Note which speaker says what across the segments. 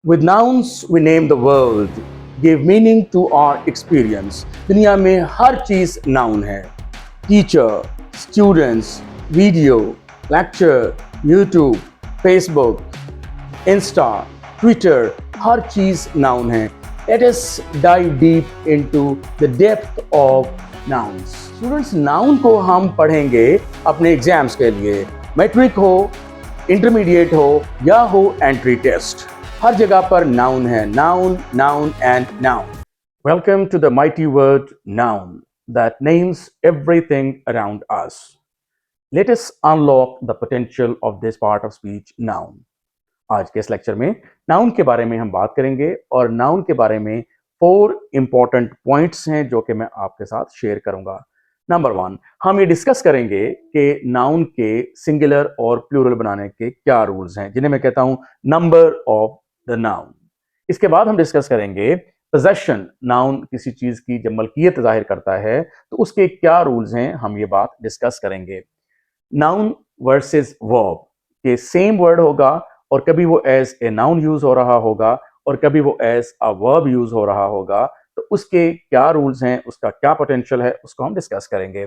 Speaker 1: With nouns, we name the world, give meaning to our experience. दुनिया में हर चीज़ noun है. Teacher, students, video, lecture, YouTube, Facebook, Insta, Twitter, हर चीज़ noun है. Let us dive deep into the depth of nouns. Students, noun को हम पढ़ेंगे अपने exams के लिए. मैट्रिक हो, इंटरमीडिएट हो या हो एंट्री टेस्ट, हर जगह पर नाउन है. Noun, noun and noun. Welcome to the mighty word noun that names everything around us. Let us unlock the potential of this part of speech, noun. आज के इस लेक्चर में नाउन के बारे में हम बात करेंगे और नाउन के बारे में 4 इंपॉर्टेंट पॉइंट्स हैं जो कि मैं आपके साथ शेयर करूंगा. नंबर 1, हम ये डिस्कस करेंगे कि नाउन के सिंगुलर और प्लूरल बनाने के क्या रूल्स हैं, जिन्हें मैं कहता हूं नंबर ऑफ द नाउन. इसके बाद हम डिस्कस करेंगे पोजेशन, नाउन किसी चीज की जब मलकियत जाहिर करता है तो उसके क्या रूल्स हैं, हम ये बात डिस्कस करेंगे. नाउन वर्सेस वर्ब के सेम वर्ड होगा और कभी वो एज ए नाउन यूज हो रहा होगा और कभी वो एज अ वर्ब यूज हो रहा होगा. तो उसके क्या रूल्स हैं, उसका क्या पोटेंशियल है, उसको हम डिस्कस करेंगे.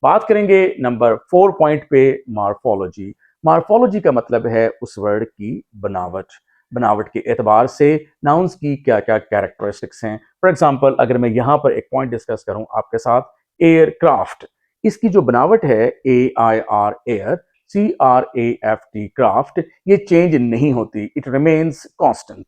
Speaker 1: बात करेंगे नंबर 4 पॉइंट पे, मार्फोलॉजी. मार्फोलॉजी का मतलब है उस वर्ड की बनावट. बनावट के एतबार से नाउन्स की क्या क्या कैरेक्टरिस्टिक्स हैं. फॉर एग्जाम्पल, अगर मैं यहाँ पर एक पॉइंट डिस्कस करूं आपके साथ, एयरक्राफ्ट. इसकी जो बनावट है AIR एयर, CRAFT क्राफ्ट, ये चेंज नहीं होती, इट रिमेन्स कांस्टेंट.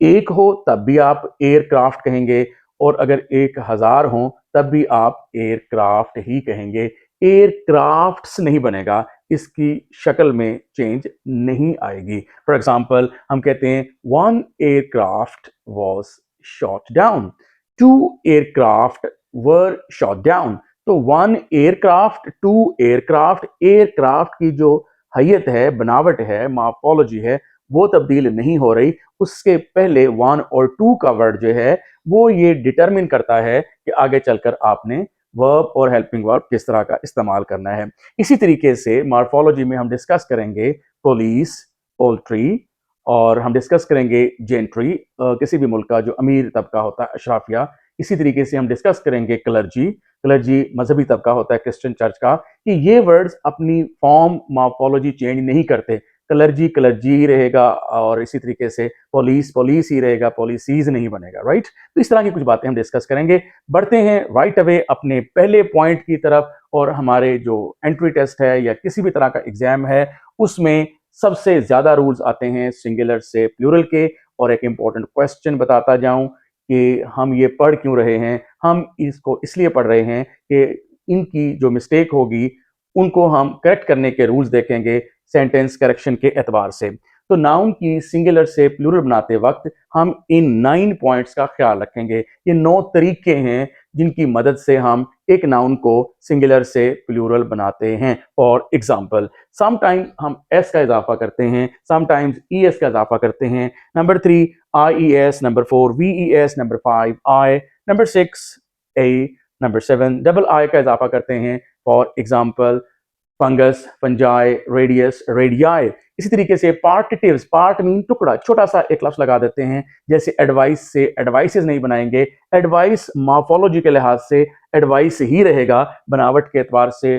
Speaker 1: एक हो तब भी आप एयरक्राफ्ट कहेंगे और अगर 1000 हो तब भी आप एयरक्राफ्ट ही कहेंगे. एयरक्राफ्ट्स नहीं बनेगा, इसकी शक्ल में चेंज नहीं आएगी. फॉर एग्जाम्पल, हम कहते हैं 1 aircraft was shot down, 2 aircraft were shot down. तो 1 एयरक्राफ्ट, 2 एयरक्राफ्ट, एयरक्राफ्ट की जो हैयत है, बनावट है, मॉर्फोलॉजी है, वो तब्दील नहीं हो रही. उसके पहले 1 और 2 का वर्ड जो है वो ये डिटरमिन करता है कि आगे चलकर आपने वर्ब और हेल्पिंग वर्ब किस तरह का इस्तेमाल करना है. इसी तरीके से मॉर्फोलॉजी में हम डिस्कस करेंगे पुलिस, पोल्ट्री, और हम डिस्कस करेंगे जेंट्री, किसी भी मुल्क का जो अमीर तबका होता है, अशराफिया. इसी तरीके से हम डिस्कस करेंगे क्लर्जी. क्लर्जी मजहबी तबका होता है, क्रिश्चियन चर्च का. कि ये वर्ड्स अपनी फॉर्म, मॉर्फोलॉजी चेंज नहीं करते. क्लर्जी क्लर्जी ही रहेगा और इसी तरीके से पुलिस पुलिस ही रहेगा, पॉलिसीज नहीं बनेगा. राइट. तो इस तरह की कुछ बातें हम डिस्कस करेंगे. बढ़ते हैं राइट अवे अपने पहले पॉइंट की तरफ. और हमारे जो एंट्री टेस्ट है या किसी भी तरह का एग्जाम है, उसमें सबसे ज्यादा रूल्स आते हैं सिंगुलर से प्लूरल के. और एक इंपॉर्टेंट क्वेश्चन बताता जाऊं कि हम ये पढ़ क्यों रहे हैं. हम इसको इसलिए पढ़ रहे हैं कि इनकी जो मिस्टेक होगी उनको हम करेक्ट करने के रूल्स देखेंगे सेंटेंस करेक्शन के एतबार से. तो नाउन की सिंगुलर से प्लूरल बनाते वक्त हम इन 9 पॉइंट्स का ख्याल रखेंगे. ये 9 तरीके हैं जिनकी मदद से हम एक नाउन को सिंगुलर से प्लूरल बनाते हैं. फॉर एग्जाम्पल, समटाइम हम एस का इजाफा करते हैं, समटाइम्स ES का इजाफा करते हैं. Number 3 IES, number 4 VES, number 5 I, number 6 A, number 7 double I का इजाफा करते हैं. For example, fungus, fungi, radius, radii. इसी तरीके से पार्टिटिव्स, पार्ट मीन टुकड़ा, छोटा सा एक लफ्ज लगा देते हैं. जैसे एडवाइस से एडवाइसेस नहीं बनाएंगे. एडवाइस मॉर्फोलॉजी के लिहाज से एडवाइस ही रहेगा, बनावट के एतबार से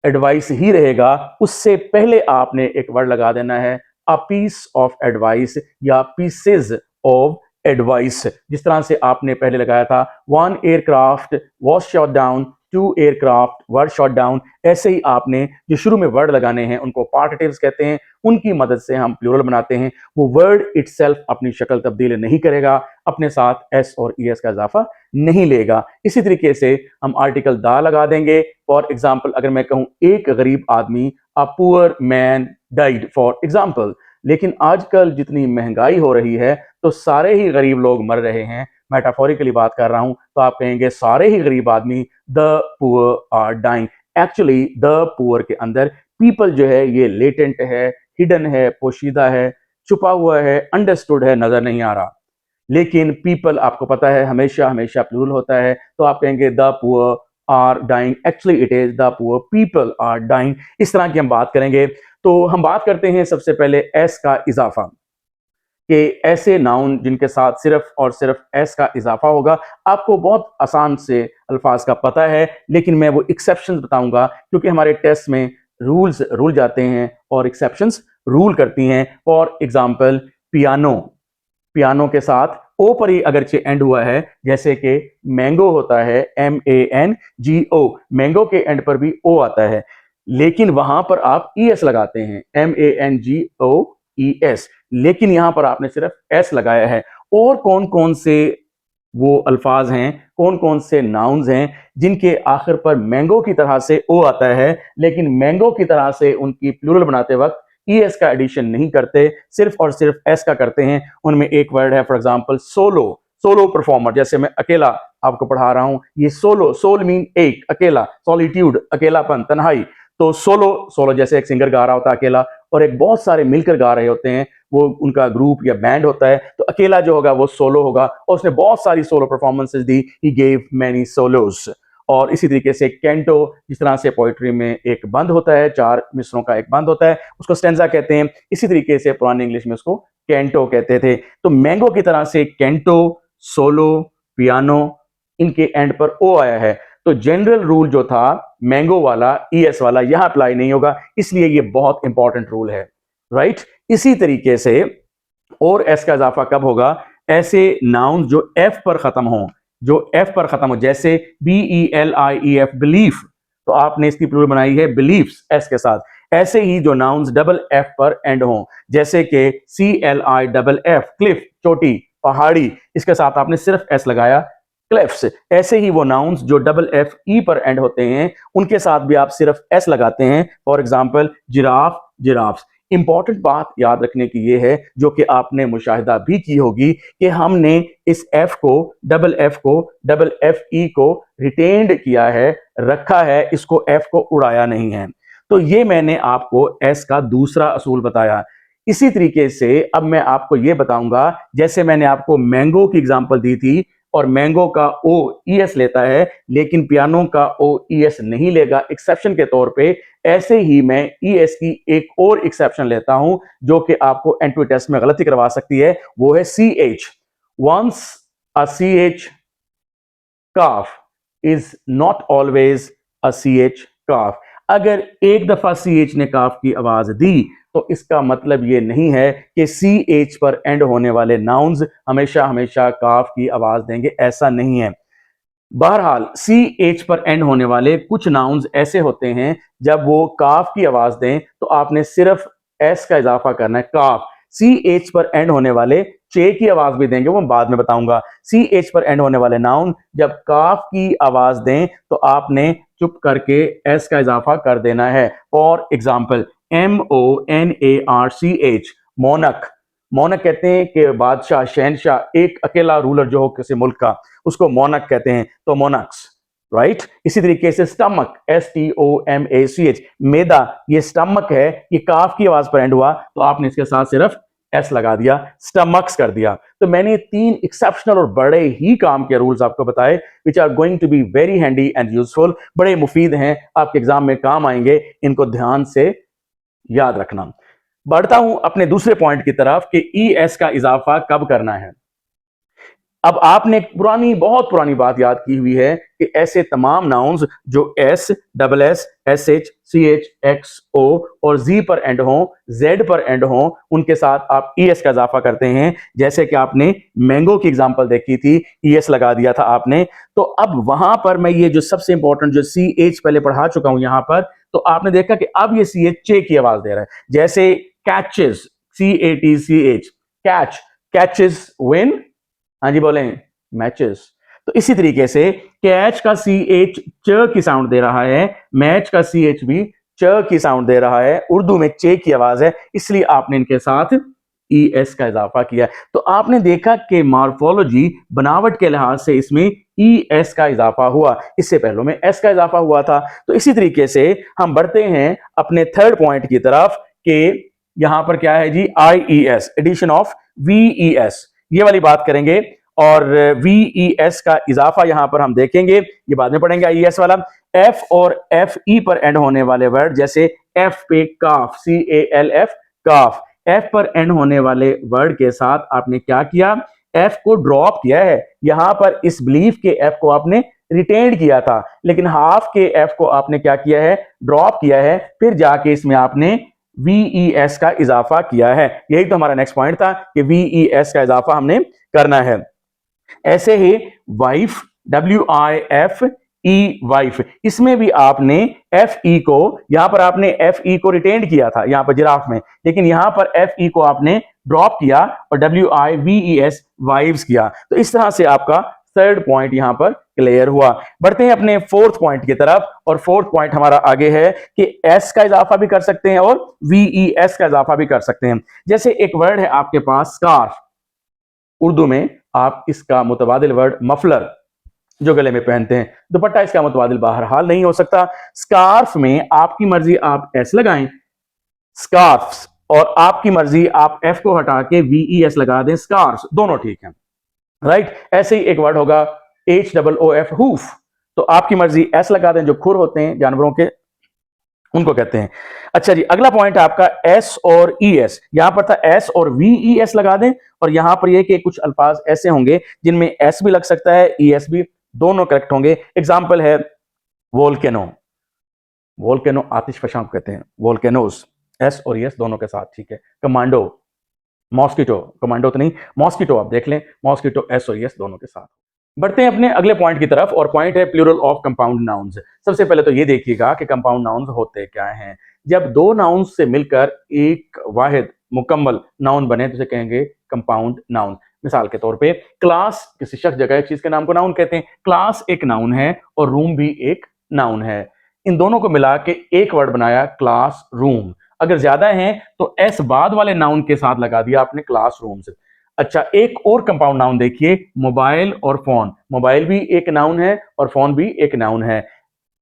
Speaker 1: एडवाइस ही रहेगा. उससे पहले आपने एक वर्ड लगा देना है, अ पीस ऑफ एडवाइस या पीसेज ऑफ एडवाइस. जिस तरह से आपने पहले लगाया था 1 aircraft was shot down, 2 aircraft were shot down. ऐसे ही आपने जो शुरू में वर्ड लगाने हैं उनको पार्टिटिव्स कहते हैं. उनकी मदद से हम प्लूरल बनाते हैं. वो वर्ड इटसेल्फ अपनी शक्ल तब्दील नहीं करेगा, अपने साथ एस और ES का इजाफा नहीं लेगा. इसी तरीके से हम आर्टिकल दा लगा देंगे. फॉर एग्जाम्पल, अगर मैं कहूं एक गरीब आदमी, a poor man died, for example. लेकिन आजकल जितनी महंगाई हो रही है तो सारे ही गरीब लोग मर रहे हैं. मेटाफोरिकली बात कर रहा हूं तो आप कहेंगे सारे ही गरीब आदमी, the poor are dying. Actually the poor के अंदर पीपल जो है ये लेटेंट है, हिडन है, पोशीदा है, छुपा हुआ है, अंडरस्टूड है, नजर नहीं आ रहा. लेकिन पीपल आपको पता है हमेशा हमेशा प्लूरल होता है, तो आप कहेंगे the poor are dying. Actually it is the poor people are dying. इस तरह की हम बात करेंगे. तो हम बात करते हैं सबसे पहले एस का इजाफा, कि ऐसे नाउन जिनके साथ सिर्फ और सिर्फ एस का इजाफा होगा। आपको बहुत आसान से अल्फाज का पता है, लेकिन मैं वो एक्सेप्शंस बताऊंगा क्योंकि हमारे टेस्ट में रूल्स रूल जाते हैं और एक्सेप्शंस रूल करती हैं। फॉर एग्जाम्पल पियानो, पियानो के साथ ओ पर ही अगरचे एंड हुआ है, जैसे कि मैंगो होता है MANGO, मैंगो के एंड पर भी ओ आता है, लेकिन वहां पर आप ES लगाते हैं MANGOES, लेकिन यहां पर आपने सिर्फ एस लगाया है। और कौन कौन से वो अल्फाज हैं, कौन कौन से नाउन्स हैं जिनके आखिर पर मैंगो की तरह से ओ आता है, लेकिन मैंगो की तरह से उनकी प्लूरल बनाते वक्त ES का एडिशन नहीं करते, सिर्फ और सिर्फ एस का करते हैं। उनमें एक वर्ड है for example solo, solo performer, जैसे मैं अकेला आपको पढ़ा रहा हूं, ये सोलो, सोल मीन एक, अकेला, सॉलिट्यूड अकेलापन, तन्हाई। तो सोलो, सोलो जैसे एक सिंगर गा रहा होता है अकेला, और एक बहुत सारे मिलकर गा रहे होते हैं, वो उनका ग्रुप या बैंड होता है, तो अकेला जो होगा वो सोलो होगा। और उसने बहुत सारी solo performances the, he gave many Saulos. और इसी तरीके से कैंटो, जिस तरह से पोइट्री में एक बंद होता है, 4 मिसरों का एक बंद होता है, उसको स्टेंजा कहते हैं, इसी तरीके से पुरानी इंग्लिश में उसको कैंटो कहते थे। तो मैंगो की तरह से कैंटो, सोलो, पियानो, इनके एंड पर ओ आया है। तो जनरल रूल जो था मैंगो वाला, ES वाला यहां अप्लाई नहीं होगा, इसलिए ये बहुत इंपॉर्टेंट रूल है, राइट। इसी तरीके से और एस का इजाफा कब होगा, ऐसे नाउन जो एफ पर खत्म हो, जो एफ पर खत्म हो, जैसे BELIEF बिलीफ, तो आपने इसकी प्लूरल बनाई है बिलीफ्स एस के साथ। ऐसे ही जो नाउन्स डबल एफ पर एंड हो, जैसे कि CLIFF क्लिफ, चोटी, पहाड़ी, इसके साथ आपने सिर्फ एस लगाया, क्लिफ्स। ऐसे ही वो नाउन्स जो डबल FE पर एंड होते हैं, उनके साथ भी आप सिर्फ एस लगाते हैं। For example giraffe, giraffes. Important बात याद रखने की ये है, जो कि आपने मुशाहिदा भी की होगी, कि हमने इस एफ को, डबल FE को रिटेन्ड किया है, रखा है, इसको एफ को उड़ाया नहीं है। तो ये मैंने आपको एस का दूसरा असूल बताया। इसी तरीके से अब मैं आपको ये बताऊंगा, जैसे मैंने आपको मैंगो की एग्जांपल दी थी, और मैंगो का OES लेता है, लेकिन पियानो का OES नहीं लेगा एक्सेप्शन के तौर पे। ऐसे ही मैं ES की एक और एक्सेप्शन लेता हूं, जो कि आपको एंट्री टेस्ट में गलती करवा सकती है, वो है CH। Once a CH calf is not always a CH calf. अगर एक दफा CH ने काफ की आवाज दी, तो इसका मतलब यह नहीं है कि CH पर एंड होने वाले नाउन्स हमेशा हमेशा काफ की आवाज देंगे, ऐसा नहीं है। बहरहाल CH पर एंड होने वाले कुछ नाउन्स ऐसे होते हैं, जब वो काफ की आवाज दें तो आपने सिर्फ एस का इजाफा करना है, काफ। CH पर एंड होने वाले चे की आवाज भी देंगे, वो बाद में बताऊंगा। CH पर एंड होने वाले नाउन जब काफ की आवाज दें तो आपने चुप करके एस का इजाफा कर देना है। फॉर एग्जाम्पल MONARCH, मोनक। मोनक कहते हैं कि बादशाह, शहनशाह, एक अकेला रूलर जो हो किसी मुल्क का, उसको मोनक कहते हैं, तो मोनक्स, राइट। इसी तरीके से स्टमक, STOMACH, मैदा, ये स्टमक है, ये काफ की आवाज पर एंड हुआ, तो आपने इसके साथ सिर्फ एस लगा दिया, स्टमक्स कर दिया। तो मैंने 3 एक्सेप्शनल और बड़े ही काम के रूल्स आपको बताए, which are going to be very handy and useful, बड़े मुफीद हैं, आपके एग्जाम में काम आएंगे, इनको ध्यान से याद रखना। बढ़ता हूं अपने दूसरे पॉइंट की तरफ कि ES का इजाफा कब करना है। अब आपने पुरानी, बहुत पुरानी बात याद की हुई है कि ऐसे तमाम नाउन्स जो S, double S, SH, CH, XO और Z पर एंड हो, Z पर एंड हो, उनके साथ आप ES का इजाफा करते हैं। जैसे कि आपने मैंगो की एग्जांपल देखी थी, ES लगा दिया था आपने। तो अब वहां पर मैं ये जो सबसे इंपॉर्टेंट जो CH पहले पढ़ा चुका हूं यहां पर, तो आपने देखा कि अब ये CH चे की आवाज दे रहा है। जैसे catches, CATCH, catch, catches win, हाँ जी बोलें, मैचेस। तो इसी तरीके से कैच का CH च की साउंड दे रहा है, मैच का CH भी च की साउंड दे रहा है, उर्दू में चे की आवाज है, इसलिए आपने इनके साथ ES का इजाफा किया। तो आपने देखा कि मॉर्फोलॉजी, बनावट के लिहाज से इसमें ES का इजाफा हुआ, इससे पहले में S का इजाफा हुआ था। तो इसी तरीके से हम बढ़ते हैं अपने थर्ड पॉइंट की तरफ कि यहां पर क्या है जी, IES, एडिशन ऑफ VES, ये वाली बात करेंगे। और VES का इजाफा यहां पर हम देखेंगे, ये बाद में पढ़ेंगे IES वाला। F और FE पर एंड होने वाले वर्ड, जैसे F पे काफ, CALF, काफ, एफ पर एंड होने वाले वर्ड के साथ आपने क्या किया, एफ को ड्रॉप किया है। यहां पर इस बिलीफ के एफ को आपने रिटेन किया था, लेकिन हाफ के एफ को आपने क्या किया है, ड्रॉप किया है। फिर जाके इसमें आपने VES का इजाफा किया है। यही तो हमारा नेक्स्ट पॉइंट था कि VES का इजाफा हमने करना है। ऐसे ही वाइफ, WIFE वाइफ, इसमें भी आपने FE को, यहां पर आपने FE को रिटेन किया था यहां पर जिराफ में, लेकिन यहां पर FE को आपने ड्रॉप किया और WIVES वाइव्स किया। तो इस तरह से आपका थर्ड पॉइंट यहां पर क्लियर हुआ। बढ़ते हैं अपने फोर्थ पॉइंट की तरफ, और फोर्थ पॉइंट हमारा आगे है कि S का इजाफा भी कर सकते हैं और VES का इजाफा भी कर सकते हैं। जैसे एक वर्ड है आपके पास स्कार्फ, उर्दू में आप इसका मुतबादिल वर्ड मफलर, जो गले में पहनते हैं, दुपट्टा इसका मुतबादिल बहरहाल नहीं हो सकता। स्कार्फ में आपकी मर्जी आप एस लगाएं स्कार्फ्स, और आपकी मर्जी आप एफ को हटा के VES लगा दें स्कार्फ्स, दोनों ठीक है, राइट। ऐसे ही एक वर्ड होगा HOOF हूफ, तो आपकी मर्जी एस लगा दें, जो खुर होते हैं जानवरों के उनको कहते हैं। अच्छा जी, अगला पॉइंट आपका S और ES, यहां पर था S और VES लगा दें, और यहां पर यह कि कुछ अल्फाज ऐसे होंगे जिनमें S भी लग सकता है, ES भी, दोनों करेक्ट होंगे। एग्जाम्पल है वोल्केनो, वोल्केनो आतिशफशां कहते हैं, वोल्केनोस, S और ES दोनों के साथ ठीक है। कमांडो, मॉस्किटो, कमांडो तो नहीं, मॉस्किटो आप देख लें, मॉस्किटो S और ES दोनों के साथ। बढ़ते हैं अपने अगले पॉइंट की तरफ, और पॉइंट है प्लूरल ऑफ कंपाउंड नाउन्स। सबसे पहले तो ये देखिएगा कि कंपाउंड नाउन्स होते क्या हैं। जब दो नाउन्स से मिलकर एक वाहिद मुकम्मल नाउन बने तो उसे कहेंगे कंपाउंड नाउन। मिसाल के तौर पे क्लास, किसी शख्स जगह एक चीज के नाम को नाउन कहते हैं। क्लास एक नाउन है और रूम भी एक नाउन है। इन दोनों को मिला के एक वर्ड बनाया क्लास रूम। अगर ज्यादा है तो एस बाद वाले नाउन के साथ लगा दिया आपने क्लास रूम्स। अच्छा, एक और कंपाउंड नाउन देखिए, मोबाइल और फोन। मोबाइल भी एक नाउन है और फोन भी एक नाउन है।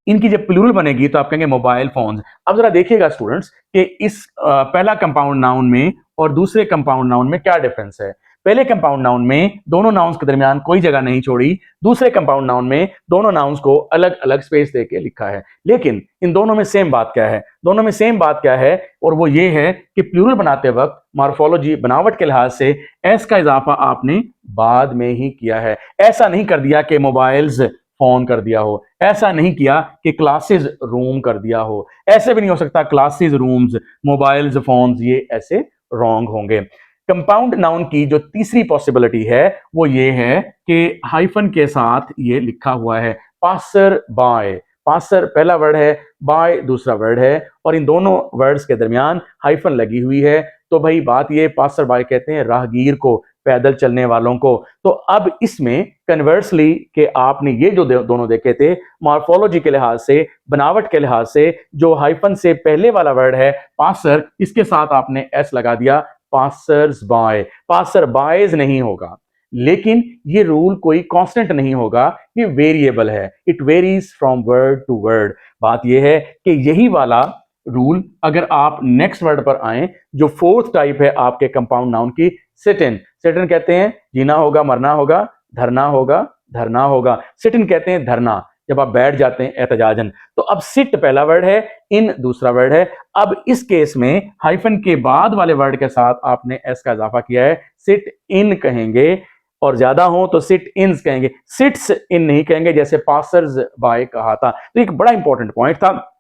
Speaker 1: इनकी जब प्लूरल बनेगी तो आप कहेंगे मोबाइल फोन्स। अब जरा देखिएगा स्टूडेंट्स कि इस पहला कंपाउंड नाउन में और दूसरे कंपाउंड नाउन में क्या डिफरेंस है। पहले कंपाउंड नाउन में दोनों नाउन्स के दरमियान कोई जगह नहीं छोड़ी, दूसरे कंपाउंड नाउन में दोनों नाउन्स को अलग अलग स्पेस देके लिखा है। लेकिन इन दोनों में सेम बात क्या है, दोनों में सेम बात क्या है, और वो ये है कि प्लूरल बनाते वक्त मॉर्फोलॉजी, बनावट के लिहाज से एस का इजाफा आपने बाद में ही किया है। ऐसा नहीं कर दिया कि मोबाइल्स फोन कर दिया हो, ऐसा नहीं किया कि क्लासेस रूम कर दिया हो, ऐसे भी नहीं हो सकता क्लासेस रूम्स मोबाइल्स फोन्स, ये ऐसे रॉन्ग होंगे। कंपाउंड नाउन की जो तीसरी पॉसिबिलिटी है वो ये है कि हाइफन के साथ ये लिखा हुआ है पासर बाय। पासर पहला वर्ड है, बाय दूसरा वर्ड है, और इन दोनों वर्ड्स के दरमियान हाइफन लगी हुई है। तो भाई बात ये, पासर बाय कहते हैं राहगीर को, पैदल चलने वालों को। तो अब इसमें कन्वर्सली कि आपने ये जो दोनों देखे थे, मॉर्फोलॉजी के लिहाज से, बनावट के लिहाज से, जो हाइफन से पहले वाला वर्ड है पासर, इसके साथ आपने एस लगा दिया पासर्स बाय। पासर बायज नहीं होगा, लेकिन ये रूल कोई कांस्टेंट नहीं होगा, ये वेरिएबल है, it varies from word to word. बात ये है कि यही वाला रूल अगर आप नेक्स्ट वर्ड पर आए, जो फोर्थ टाइप है आपके कंपाउंड नाउन की, सिट इन। सिट इन कहते हैं जीना होगा, मरना होगा, धरना होगा, धरना होगा। सिट इन कहते हैं धरना, जब आप बैठ जाते हैं एहतजाजन। तो अब सिट पहला वर्ड है, इन दूसरा वर्ड है। अब इस केस में हाइफन के बाद वाले वर्ड के साथ आपने एस का इजाफा किया है, सिट इन कहेंगे, और ज्यादा हो तो सिट इन कहेंगे, सिट्स इन नहीं कहेंगे, जैसे पासर्स बाय कहा था। तो एक बड़ा इंपॉर्टेंट पॉइंट था।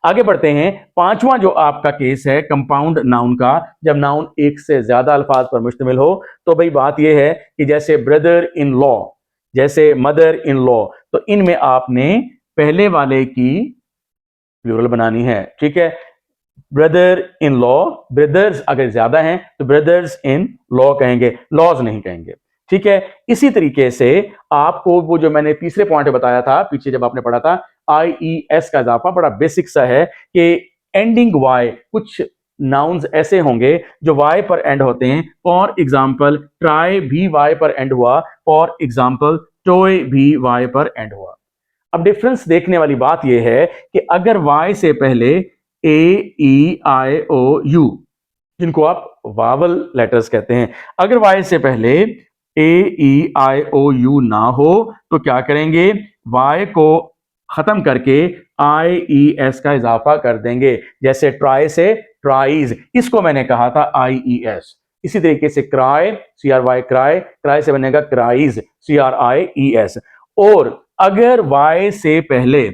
Speaker 1: आगे बढ़ते हैं, पांचवा जो आपका केस है कंपाउंड नाउन का, जब नाउन एक से ज्यादा अल्फाज पर मुश्तमिल हो। तो भाई बात यह है कि जैसे ब्रदर इन लॉ, जैसे मदर इन लॉ, तो इनमें आपने पहले वाले की प्लूरल बनानी है, ठीक है। ब्रदर इन लॉ, ब्रदर्स अगर ज्यादा हैं तो ब्रदर्स इन लॉ कहेंगे, लॉज नहीं कहेंगे, ठीक है। इसी तरीके से आपको वो जो मैंने तीसरे पॉइंट बताया था पीछे जब आपने पढ़ा था, IES का इजाफा, बड़ा बेसिक सा है कि एंडिंग वाई, कुछ नाउन्स ऐसे होंगे जो वाई पर एंड होते हैं। फॉर एग्जाम्पल ट्राई भी वाई पर एंड हुआ, फॉर एग्जाम्पल टॉय भी वाई पर एंड हुआ। अब डिफरेंस देखने वाली बात यह है कि अगर वाई से पहले AEIOU, जिनको आप वावल लेटर्स कहते हैं, अगर वाई से पहले AEIOU ना हो तो क्या करेंगे, वाई को खत्म करके IES का इजाफा कर देंगे। जैसे ट्राई से ट्राइज, इसको मैंने कहा था IES। इसी तरीके से क्राई, CRY क्राई, क्राई से बनेगा क्राइज, CRIES। और अगर Y से पहले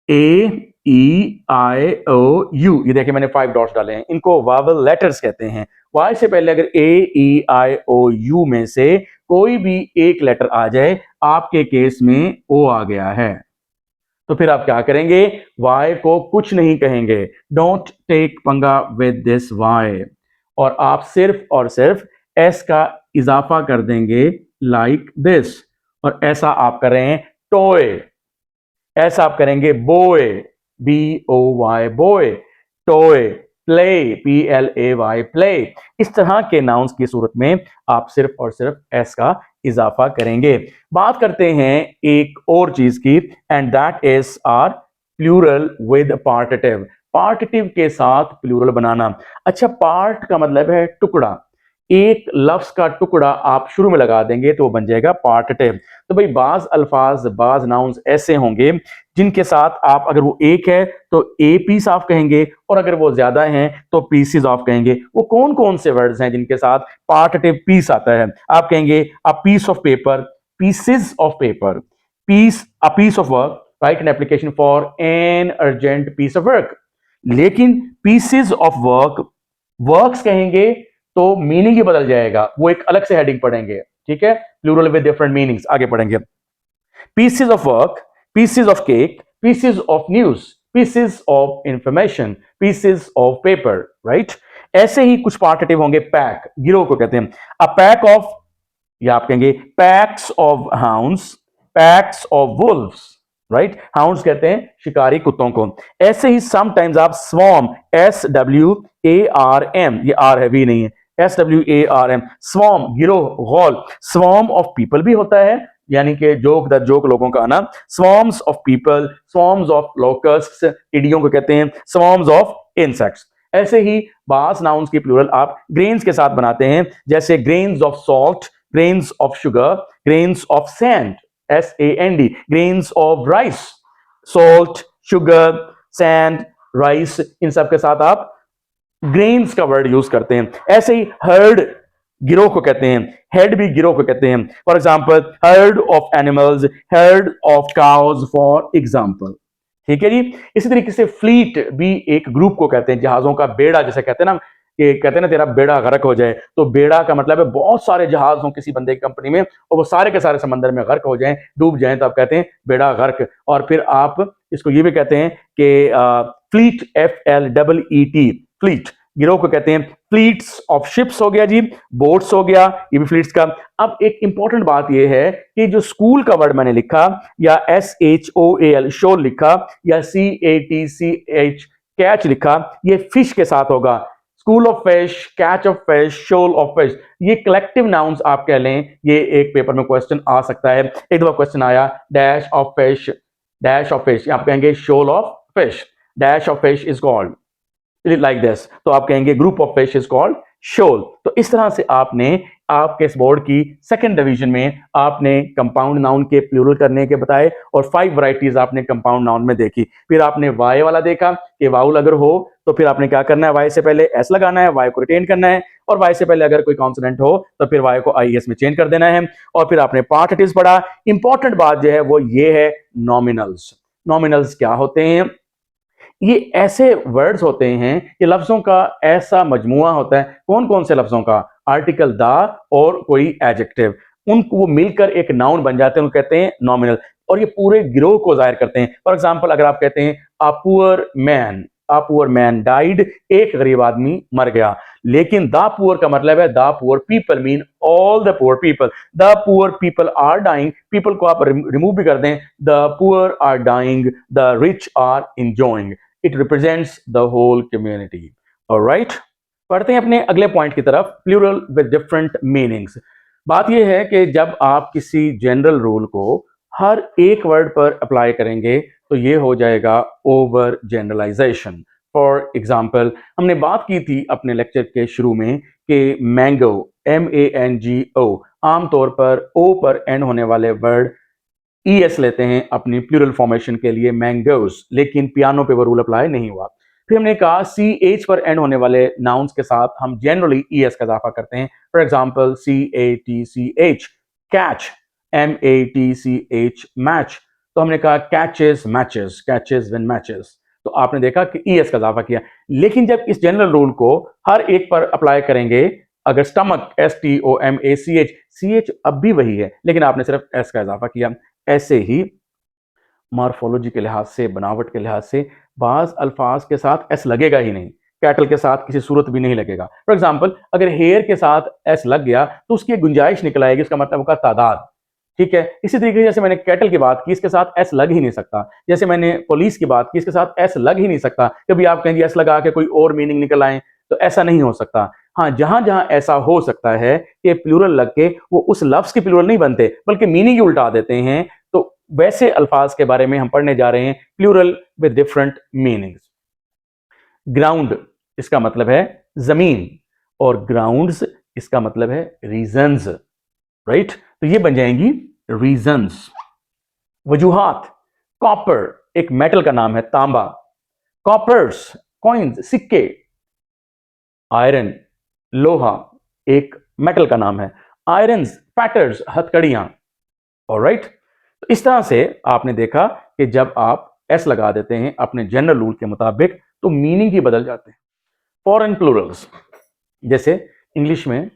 Speaker 1: AEIOU, ये देखिए मैंने 5 डॉट्स डाले हैं, इनको वावल लेटर्स कहते हैं। Y से पहले अगर AEIOU में से कोई भी एक लेटर आ जाए, आपके केस में O आ गया है, तो फिर आप क्या करेंगे? Y को कुछ नहीं कहेंगे, डोंट टेक पंगा विद दिस Y, और आप सिर्फ और सिर्फ S का इजाफा कर देंगे लाइक दिस, और ऐसा आप कर रहे हैं टोय, ऐसा आप करेंगे बोय, BOY बोय, टोय, प्ले, PLAY प्ले। इस तरह के नाउन्स की सूरत में आप सिर्फ और सिर्फ एस का इजाफा करेंगे। बात करते हैं एक और चीज की, and that is our plural with partitive. Partitive के साथ प्लूरल बनाना। अच्छा, पार्ट का मतलब है टुकड़ा, एक लफ्ज का टुकड़ा आप शुरू में लगा देंगे तो वो बन जाएगा पार्टिटिव। तो भाई बाज अल्फाज, बाज नाउन्स ऐसे होंगे जिनके साथ आप, अगर वो एक है तो ए पीस ऑफ कहेंगे, और अगर वो ज्यादा हैं तो पीसीज ऑफ कहेंगे। वो कौन कौन से वर्ड्स हैं जिनके साथ पार्टिटिव पीस आता है? आप कहेंगे a piece of paper, pieces of paper, piece, a piece of work, right an application for an urgent piece of work. लेकिन पीसेस ऑफ वर्क, वर्क्स कहेंगे तो मीनिंग ही बदल जाएगा, वो एक अलग से हेडिंग पढ़ेंगे, ठीक है, प्लूरल विद डिफरेंट मीनिंग्स आगे पढ़ेंगे। Pieces of work, pieces of cake, pieces of news, pieces of information, pieces of paper, right. ऐसे ही कुछ पार्टिटिव होंगे, पैक, गिरोह को कहते हैं, अ पैक ऑफ, या आप कहेंगे PACS of hounds, PACS of Wolves, right, hounds कहते हैं शिकारी कुत्तों को। ऐसे ही समटाइम्स आप स्वॉर्म, SWARM, ये आर है, वी नहीं है, SWARM, स्वॉर्म, गिरोह, गौल। स्वॉर्म ऑफ पीपल भी होता है, यानी कि जोक द जोक, लोगों का आना। स्वॉर्म्स ऑफ पीपल, स्वॉर्म्स ऑफ लोकस्ट्स, टिड्डियों को कहते हैं, स्वॉर्म्स ऑफ इंसेक्ट्स। ऐसे ही बास नाउन्स की प्लूरल आप ग्रेन्स के साथ बनाते हैं, जैसे grains of salt, grains of sugar, grains of sand, SAND, grains of rice, salt, sugar, sand, rice, इन सब के साथ आप ग्रेन्स का वर्ड यूज करते हैं। ऐसे ही हर्ड, गिरोह को कहते हैं, हेड भी गिरोह को कहते हैं। For example heard of animals, heard of cows, for example, ठीक है जी। इसी तरीके से फ्लीट भी एक ग्रुप को कहते हैं, जहाजों का बेड़ा, जैसे कहते हैं ना, कि कहते हैं ना तेरा बेड़ा गर्क हो जाए, तो बेड़ा का मतलब है बहुत सारे जहाज हों किसी बंदे की कंपनी में, और वो सारे के सारे समंदर में गर्क हो जाएं, डूब जाएं, तो आप कहते हैं बेड़ा गर्क। और फिर आप इसको ये भी कहते हैं कि फ्लीट, FLEET, फ्लीट, गिरोह को कहते हैं। फ्लीट्स ऑफ शिप्स हो गया जी, बोट्स हो गया, ये भी फ्लीट्स का। अब एक इंपॉर्टेंट बात ये है कि जो स्कूल का वर्ड मैंने लिखा, या SHOAL शोल लिखा, या CATCH कैच लिखा, ये फिश के साथ होगा। School of fish, catch of fish, shoal of fish, ये कलेक्टिव नाउन्स आप कह लें। ये एक पेपर में क्वेश्चन आ सकता है। एक दफा क्वेश्चन आया, dash of fish, dash of fish, आप कहेंगे shoal of fish, dash of fish is called like this, तो आप कहेंगे group of fish is called shoal. तो इस तरह से आपने आपके इस बोर्ड की सेकंड डिवीजन में आपने कंपाउंड नाउन के प्लूरल करने के बताए, और 5 वैरायटीज आपने कंपाउंड नाउन में देखी। फिर आपने वाई वाला देखा कि वाउल अगर हो तो फिर आपने क्या करना है, वाई से पहले एस लगाना है, वाई को रिटेन करना है, और वाई से पहले अगर कोई कॉन्सोनेंट हो तो फिर वाई को IES में चेंज कर देना है। और फिर आपने पार्टिटिव्स पढ़ा। इंपॉर्टेंट बात जो है वो ये है, नॉमिनल्स। नॉमिनल्स क्या होते हैं? ये ऐसे वर्ड्स होते हैं, ये लफ्जों का ऐसा मजमुआ होता है। कौन कौन से लफ्जों का? आर्टिकल द और कोई एडजेक्टिव, उनको वो मिलकर एक नाउन बन जाते हैं, उनको कहते हैं नॉमिनल। और ये पूरे गिरोह को जाहिर करते हैं। फॉर एग्जाम्पल अगर आप कहते हैं a poor man, a poor man died, एक गरीब आदमी मर गया, लेकिन द पुअर का मतलब है the poor people, mean all the poor people. The poor people are dying, people को आप रिमूव भी कर दें, the poor are dying, the rich are enjoying, it represents the whole community. Alright, पढ़ते हैं अपने अगले पॉइंट की तरफ, प्लूरल विद डिफरेंट मीनिंग्स। बात यह है कि जब आप किसी जनरल रूल को हर एक वर्ड पर अप्लाई करेंगे तो ये हो जाएगा ओवर जनरलाइजेशन। फॉर एग्जाम्पल, हमने बात की थी अपने लेक्चर के शुरू में कि मैंगो, MANGO, आमतौर पर ओ पर एंड होने वाले वर्ड ES लेते हैं अपनी प्लूरल फॉर्मेशन के लिए, मैंगोस, लेकिन पियानो पे वो रूल अप्लाई नहीं हुआ। फिर हमने कहा सी एच पर एंड होने वाले नाउन्स के साथ हम जनरली ई एस का इजाफा करते हैं। For example CATCH catch, MATCH match, तो हमने कहा catches matches, catches win matches, तो आपने देखा कि ई एस का इजाफा किया। लेकिन जब इस जनरल रूल को हर एक पर अप्लाई करेंगे, अगर स्टमक STOMACH, CH अब भी वही है लेकिन आपने सिर्फ एस का इजाफा किया। ऐसे ही मॉर्फोलॉजी के लिहाज से, बनावट के लिहाज से बाज अल्फाज के साथ एस लगेगा ही नहीं, कैटल के साथ किसी सूरत भी नहीं लगेगा। फॉर एग्जाम्पल अगर हेयर के साथ एस लग गया तो उसकी एक गुंजाइश निकल आएगी, उसका मतलब होगा तादाद, ठीक है। इसी तरीके से जैसे मैंने कैटल की बात की, इसके साथ एस लग ही नहीं सकता। जैसे मैंने पुलिस की बात की, इसके साथ एस लग ही नहीं सकता। कभी आप कहेंगे एस लगा के कोई और मीनिंग निकल आए, तो ऐसा नहीं हो सकता। हाँ, जहां जहां ऐसा हो सकता है कि प्लूरल लग के वो उस लफ्ज के प्लूरल नहीं बनते बल्कि मीनिंग ही उल्टा देते हैं, तो वैसे अल्फाज के बारे में हम पढ़ने जा रहे हैं, plural with different meanings. Ground इसका मतलब है जमीन, और ग्राउंड्स इसका मतलब है रीजंस, राइट। तो ये बन जाएंगी रीजंस। वजूहात, कॉपर एक मेटल का नाम है, तांबा। कॉपर्स कॉइन्स, सिक्के। आयरन लोहा एक मेटल का नाम है। आयरन्स फैटर्स हथकड़ियां, ऑलराइट। तो इस तरह से आपने देखा कि जब आप एस लगा देते हैं अपने जनरल रूल के मुताबिक तो मीनिंग ही बदल जाते हैं। फॉरेन प्लूरल्स, जैसे इंग्लिश में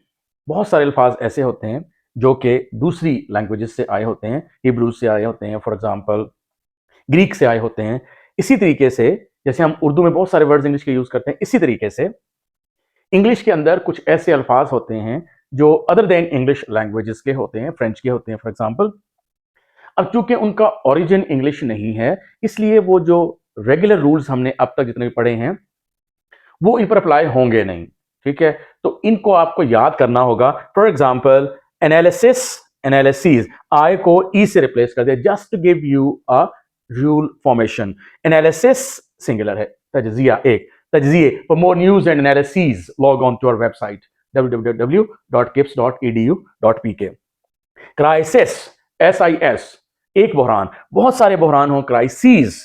Speaker 1: बहुत सारे अल्फाज ऐसे होते हैं जो कि दूसरी लैंग्वेजेस से आए होते हैं, हिब्रू से आए होते हैं, फॉर एग्जांपल ग्रीक से आए होते हैं। इसी तरीके से जैसे हम उर्दू में बहुत सारे वर्ड्स इंग्लिश के यूज करते हैं, इसी तरीके से इंग्लिश के अंदर कुछ ऐसे अल्फाज होते हैं जो अदर देन इंग्लिश लैंग्वेजेस के होते हैं, फ्रेंच के होते हैं फॉर एग्जांपल। अब चूंकि उनका ओरिजिन इंग्लिश नहीं है, इसलिए वो जो रेगुलर रूल्स हमने अब तक जितने भी पढ़े हैं वो इन पर अप्लाई होंगे नहीं, ठीक है। तो इनको आपको याद करना होगा। For example analysis, analysis, I को ई से रिप्लेस कर दिया, just to give you a rule formation. Analysis singular है, तजजिया एक, तजजिए। For more news and analysis log on to our website www.kips.edu.pk। Crisis, SIS एक बहरान, बहुत सारे बहरान हो, crisis,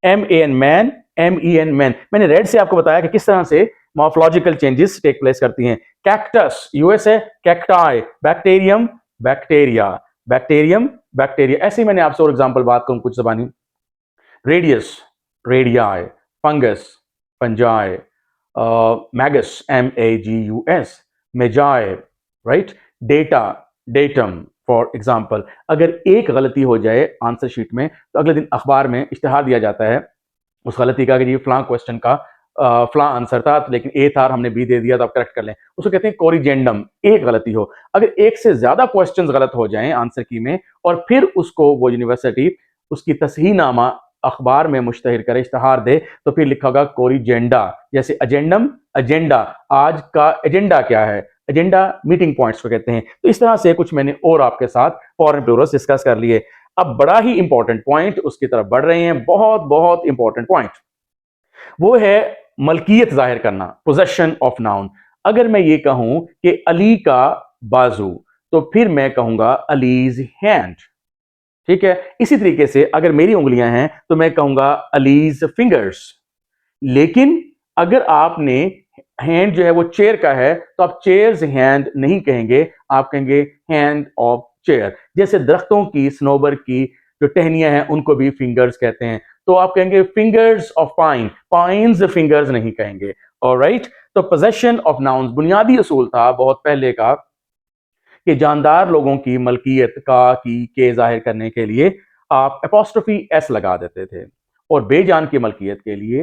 Speaker 1: MAN man, MEN men. मैंने रेड से आपको बताया कि किस तरह से मॉर्फोलॉजिकल चेंजेस टेक प्लेस करती हैं। कैक्टस US है, cacti, bacterium, bacteria, bacterium, bacteria. ऐसे ही मैंने आपसे और एग्जांपल बात करूं कुछ जबानी। Radius, radii, fungus, fungi, magus, MAGUS, magi, right. Data, datum for example. अगर एक गलती हो जाए आंसर शीट में तो अगले दिन अखबार में इश्तिहार दिया जाता है उस गलती का कि ये फलां क्वेश्चन का फलां आंसर था लेकिन ए था, हमने बी दे दिया तो आप करेक्ट कर लें। उसको कहते हैं कोरिजेंडम, एक गलती हो। अगर एक से ज्यादा क्वेश्चंस गलत हो जाएं आंसर की में और फिर उसको वो यूनिवर्सिटी उसकी तस्हीहनामा अखबार में मुश्तहिर करे, इश्तिहार दे, तो फिर लिखा होगा कोरिजेंडा। जैसे एजेंडम, एजेंडा, आज का एजेंडा क्या है, एजेंडा मीटिंग पॉइंट्स को कहते हैं। तो इस तरह से कुछ मैंने और आपके साथ फॉरेन प्लूरल्स डिस्कस कर लिए। अब बड़ा ही इंपॉर्टेंट पॉइंट उसकी तरफ बढ़ रहे हैं, बहुत बहुत इंपॉर्टेंट पॉइंट, वो है मलकियत जाहिर करना, पोजेशन ऑफ नाउन। अगर मैं ये कहूं कि अली का बाजू, तो फिर मैं कहूंगा अलीज हैंड, ठीक है। इसी तरीके से अगर मेरी उंगलियां हैं तो मैं कहूंगा अलीज फिंगर्स। लेकिन अगर आपने हैंड जो है वो चेयर का है तो आप चेयर्स हैंड नहीं कहेंगे, आप कहेंगे हैंड ऑफ चेयर। जैसे दरख्तों की, स्नोबर की जो टहनियां हैं उनको भी फिंगर्स कहते हैं, तो आप कहेंगे fingers of pine, pines fingers नहीं कहेंगे। ऑलराइट। तो पोजेशन ऑफ नाउन्स बुनियादी असूल था बहुत पहले का कि जानदार लोगों की मलकियत का की के जाहिर करने के लिए आप एपोस्ट्रोफी एस लगा देते थे और बेजान की मलकियत के लिए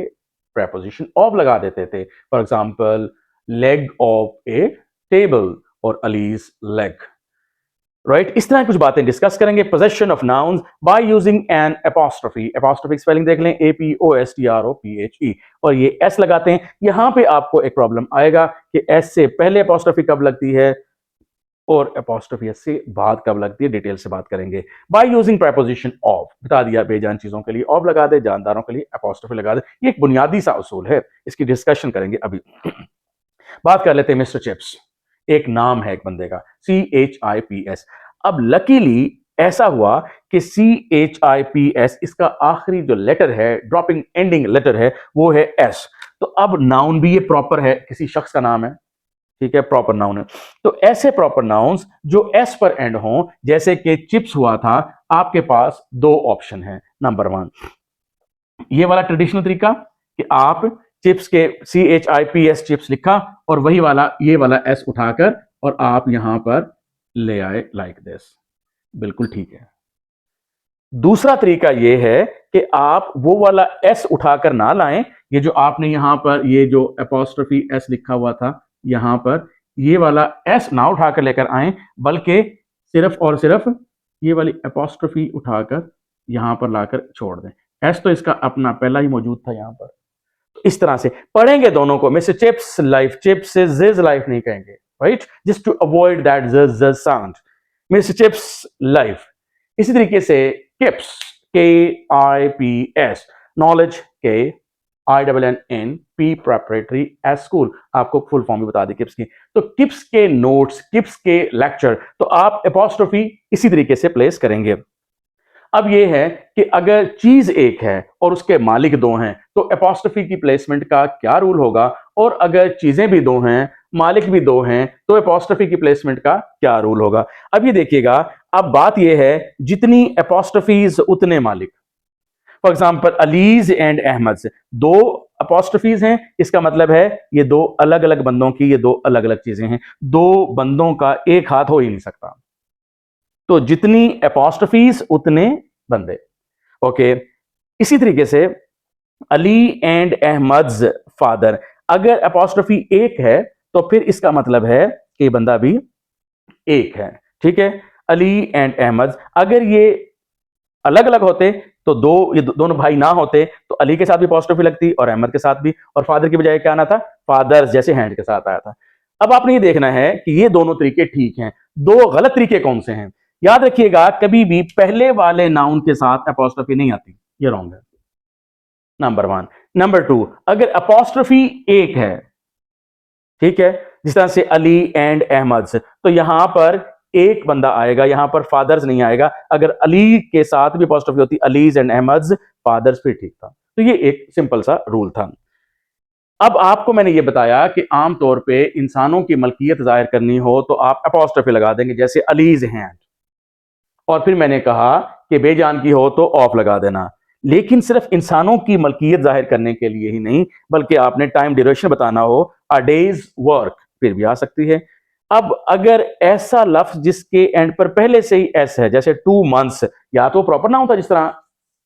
Speaker 1: प्रेपोजिशन ऑफ लगा देते थे। For example leg of a table और अलीज लेग, राइट। इस तरह कुछ बातें डिस्कस करेंगे। Possession of nouns by using an apostrophe, apostrophe spelling देख लें, APOSTROPHE, और ये एस लगाते हैं। यहां पे आपको एक प्रॉब्लम आएगा कि एस से पहले एपोस्ट्रोफी कब लगती है और एपोस्ट्रोफी एस से बाद कब लगती है, डिटेल से बात करेंगे। बाय यूजिंग प्रेपोजिशन ऑफ, बता दिया बेजान चीजों के लिए ऑफ लगा दे, जानदारों के लिए एपोस्ट्रोफी लगा दे। ये एक बुनियादी सा उसूल है, इसकी डिस्कशन करेंगे अभी। बात कर लेते हैं मिस्टर चिप्स। एक नाम है एक बंदे का, CHIPS। अब लकीली ऐसा हुआ कि CHIPS इसका आखिरी जो लेटर है, ड्रॉपिंग एंडिंग लेटर है, वो है S। तो अब नाउन भी ये प्रॉपर है, किसी शख्स का नाम है, ठीक है, प्रॉपर नाउन है। तो ऐसे प्रॉपर नाउन्स जो S पर एंड हों, जैसे कि चिप्स हुआ था, आपके पास दो ऑप्शन है। नंबर 1, ये वाला ट्रेडिशनल तरीका कि आप चिप्स के CHIPS चिप्स लिखा और वही वाला ये वाला S उठाकर और आप यहां पर ले आए लाइक दिस, बिल्कुल ठीक है। दूसरा तरीका यह है कि आप वो वाला S उठाकर ना लाएं, ये जो आपने यहां पर ये जो एपोस्ट्रोफी S लिखा हुआ था यहां पर, ये वाला S ना उठाकर लेकर आए, बल्कि सिर्फ और सिर्फ ये वाली एपोस्ट्रोफी उठाकर यहां पर लाकर छोड़ दें। S तो इसका अपना पहला ही मौजूद था यहां पर। तो इस तरह से पढ़ेंगे दोनों को, मिस्टर चिप्स लाइफ, चिप्स से जिज लाइफ नहीं कहेंगे, right, just to avoid that z sound. Mister Chips life. इसी तरीके से KIPS, KIPS, knowledge, KINN, P preparatory, S school, आपको फुल फॉर्म भी बता दी किप्स की। तो किप्स के नोट्स, किप्स के लेक्चर, तो आप एपोस्ट्रोफी इसी तरीके से प्लेस करेंगे। अब यह है कि अगर चीज एक है और उसके मालिक दो हैं, तो एपोस्ट्रोफी की प्लेसमेंट का क्या रूल होगा, और अगर चीजें भी दो हैं, मालिक भी दो हैं, तो एपोस्ट्रोफी की प्लेसमेंट का क्या रूल होगा। अब ये देखिएगा, अब बात यह है, जितनी एपोस्ट्रोफीज उतने मालिक। For example Ali's and Ahmed से दो अपोस्ट्रोफीज हैं, इसका मतलब है ये दो अलग अलग बंदों की, ये दो अलग अलग चीजें हैं, दो बंदों का एक हाथ हो ही नहीं सकता। तो जितनी एपोस्ट्रोफीज उतने बंदे, ओके। इसी तरीके से अली एंड अहमद्स फादर, अगर एपोस्ट्रोफी एक है तो फिर इसका मतलब है कि बंदा भी एक है, ठीक है। अली एंड अहमद, अगर ये अलग अलग होते तो ये दोनों भाई ना होते, तो अली के साथ भी एपोस्ट्रोफी लगती और अहमद के साथ भी, और फादर की बजाय क्या आना था, फादर्स जैसे हैंड के साथ आया था। अब आपने ये देखना है कि ये दोनों तरीके ठीक हैं, दो गलत तरीके कौन से हैं। याद रखिएगा, कभी भी पहले वाले नाउन के साथ एपोस्ट्रोफी नहीं आती, ये रॉन्ग है, नंबर 1। नंबर 2, अगर एपोस्ट्रोफी एक है, ठीक है, जिस तरह से अली एंड अहमद, तो यहां पर एक बंदा आएगा, यहां पर फादर्स नहीं आएगा। अगर अली के साथ भी एपोस्ट्रोफी होती, अलीज एंड अहमद फादर्स, फिर ठीक था। तो ये एक सिंपल सा रूल था। अब आपको मैंने ये बताया कि आमतौर पे इंसानों की मलकियत जाहिर करनी हो तो आप एपोस्ट्रोफी लगा देंगे, जैसे अलीज हैंड, और फिर मैंने कहा कि बेजान की हो तो ऑफ लगा देना। लेकिन सिर्फ इंसानों की मलकियत जाहिर करने के लिए ही नहीं, बल्कि आपने टाइम ड्यूरेशन बताना हो, अ डेज वर्क, फिर भी आ सकती है। अब अगर ऐसा लफ्ज जिसके एंड पर पहले से ही एस है, जैसे 2 मंथ्स, या तो प्रॉपर नाउन था जिस तरह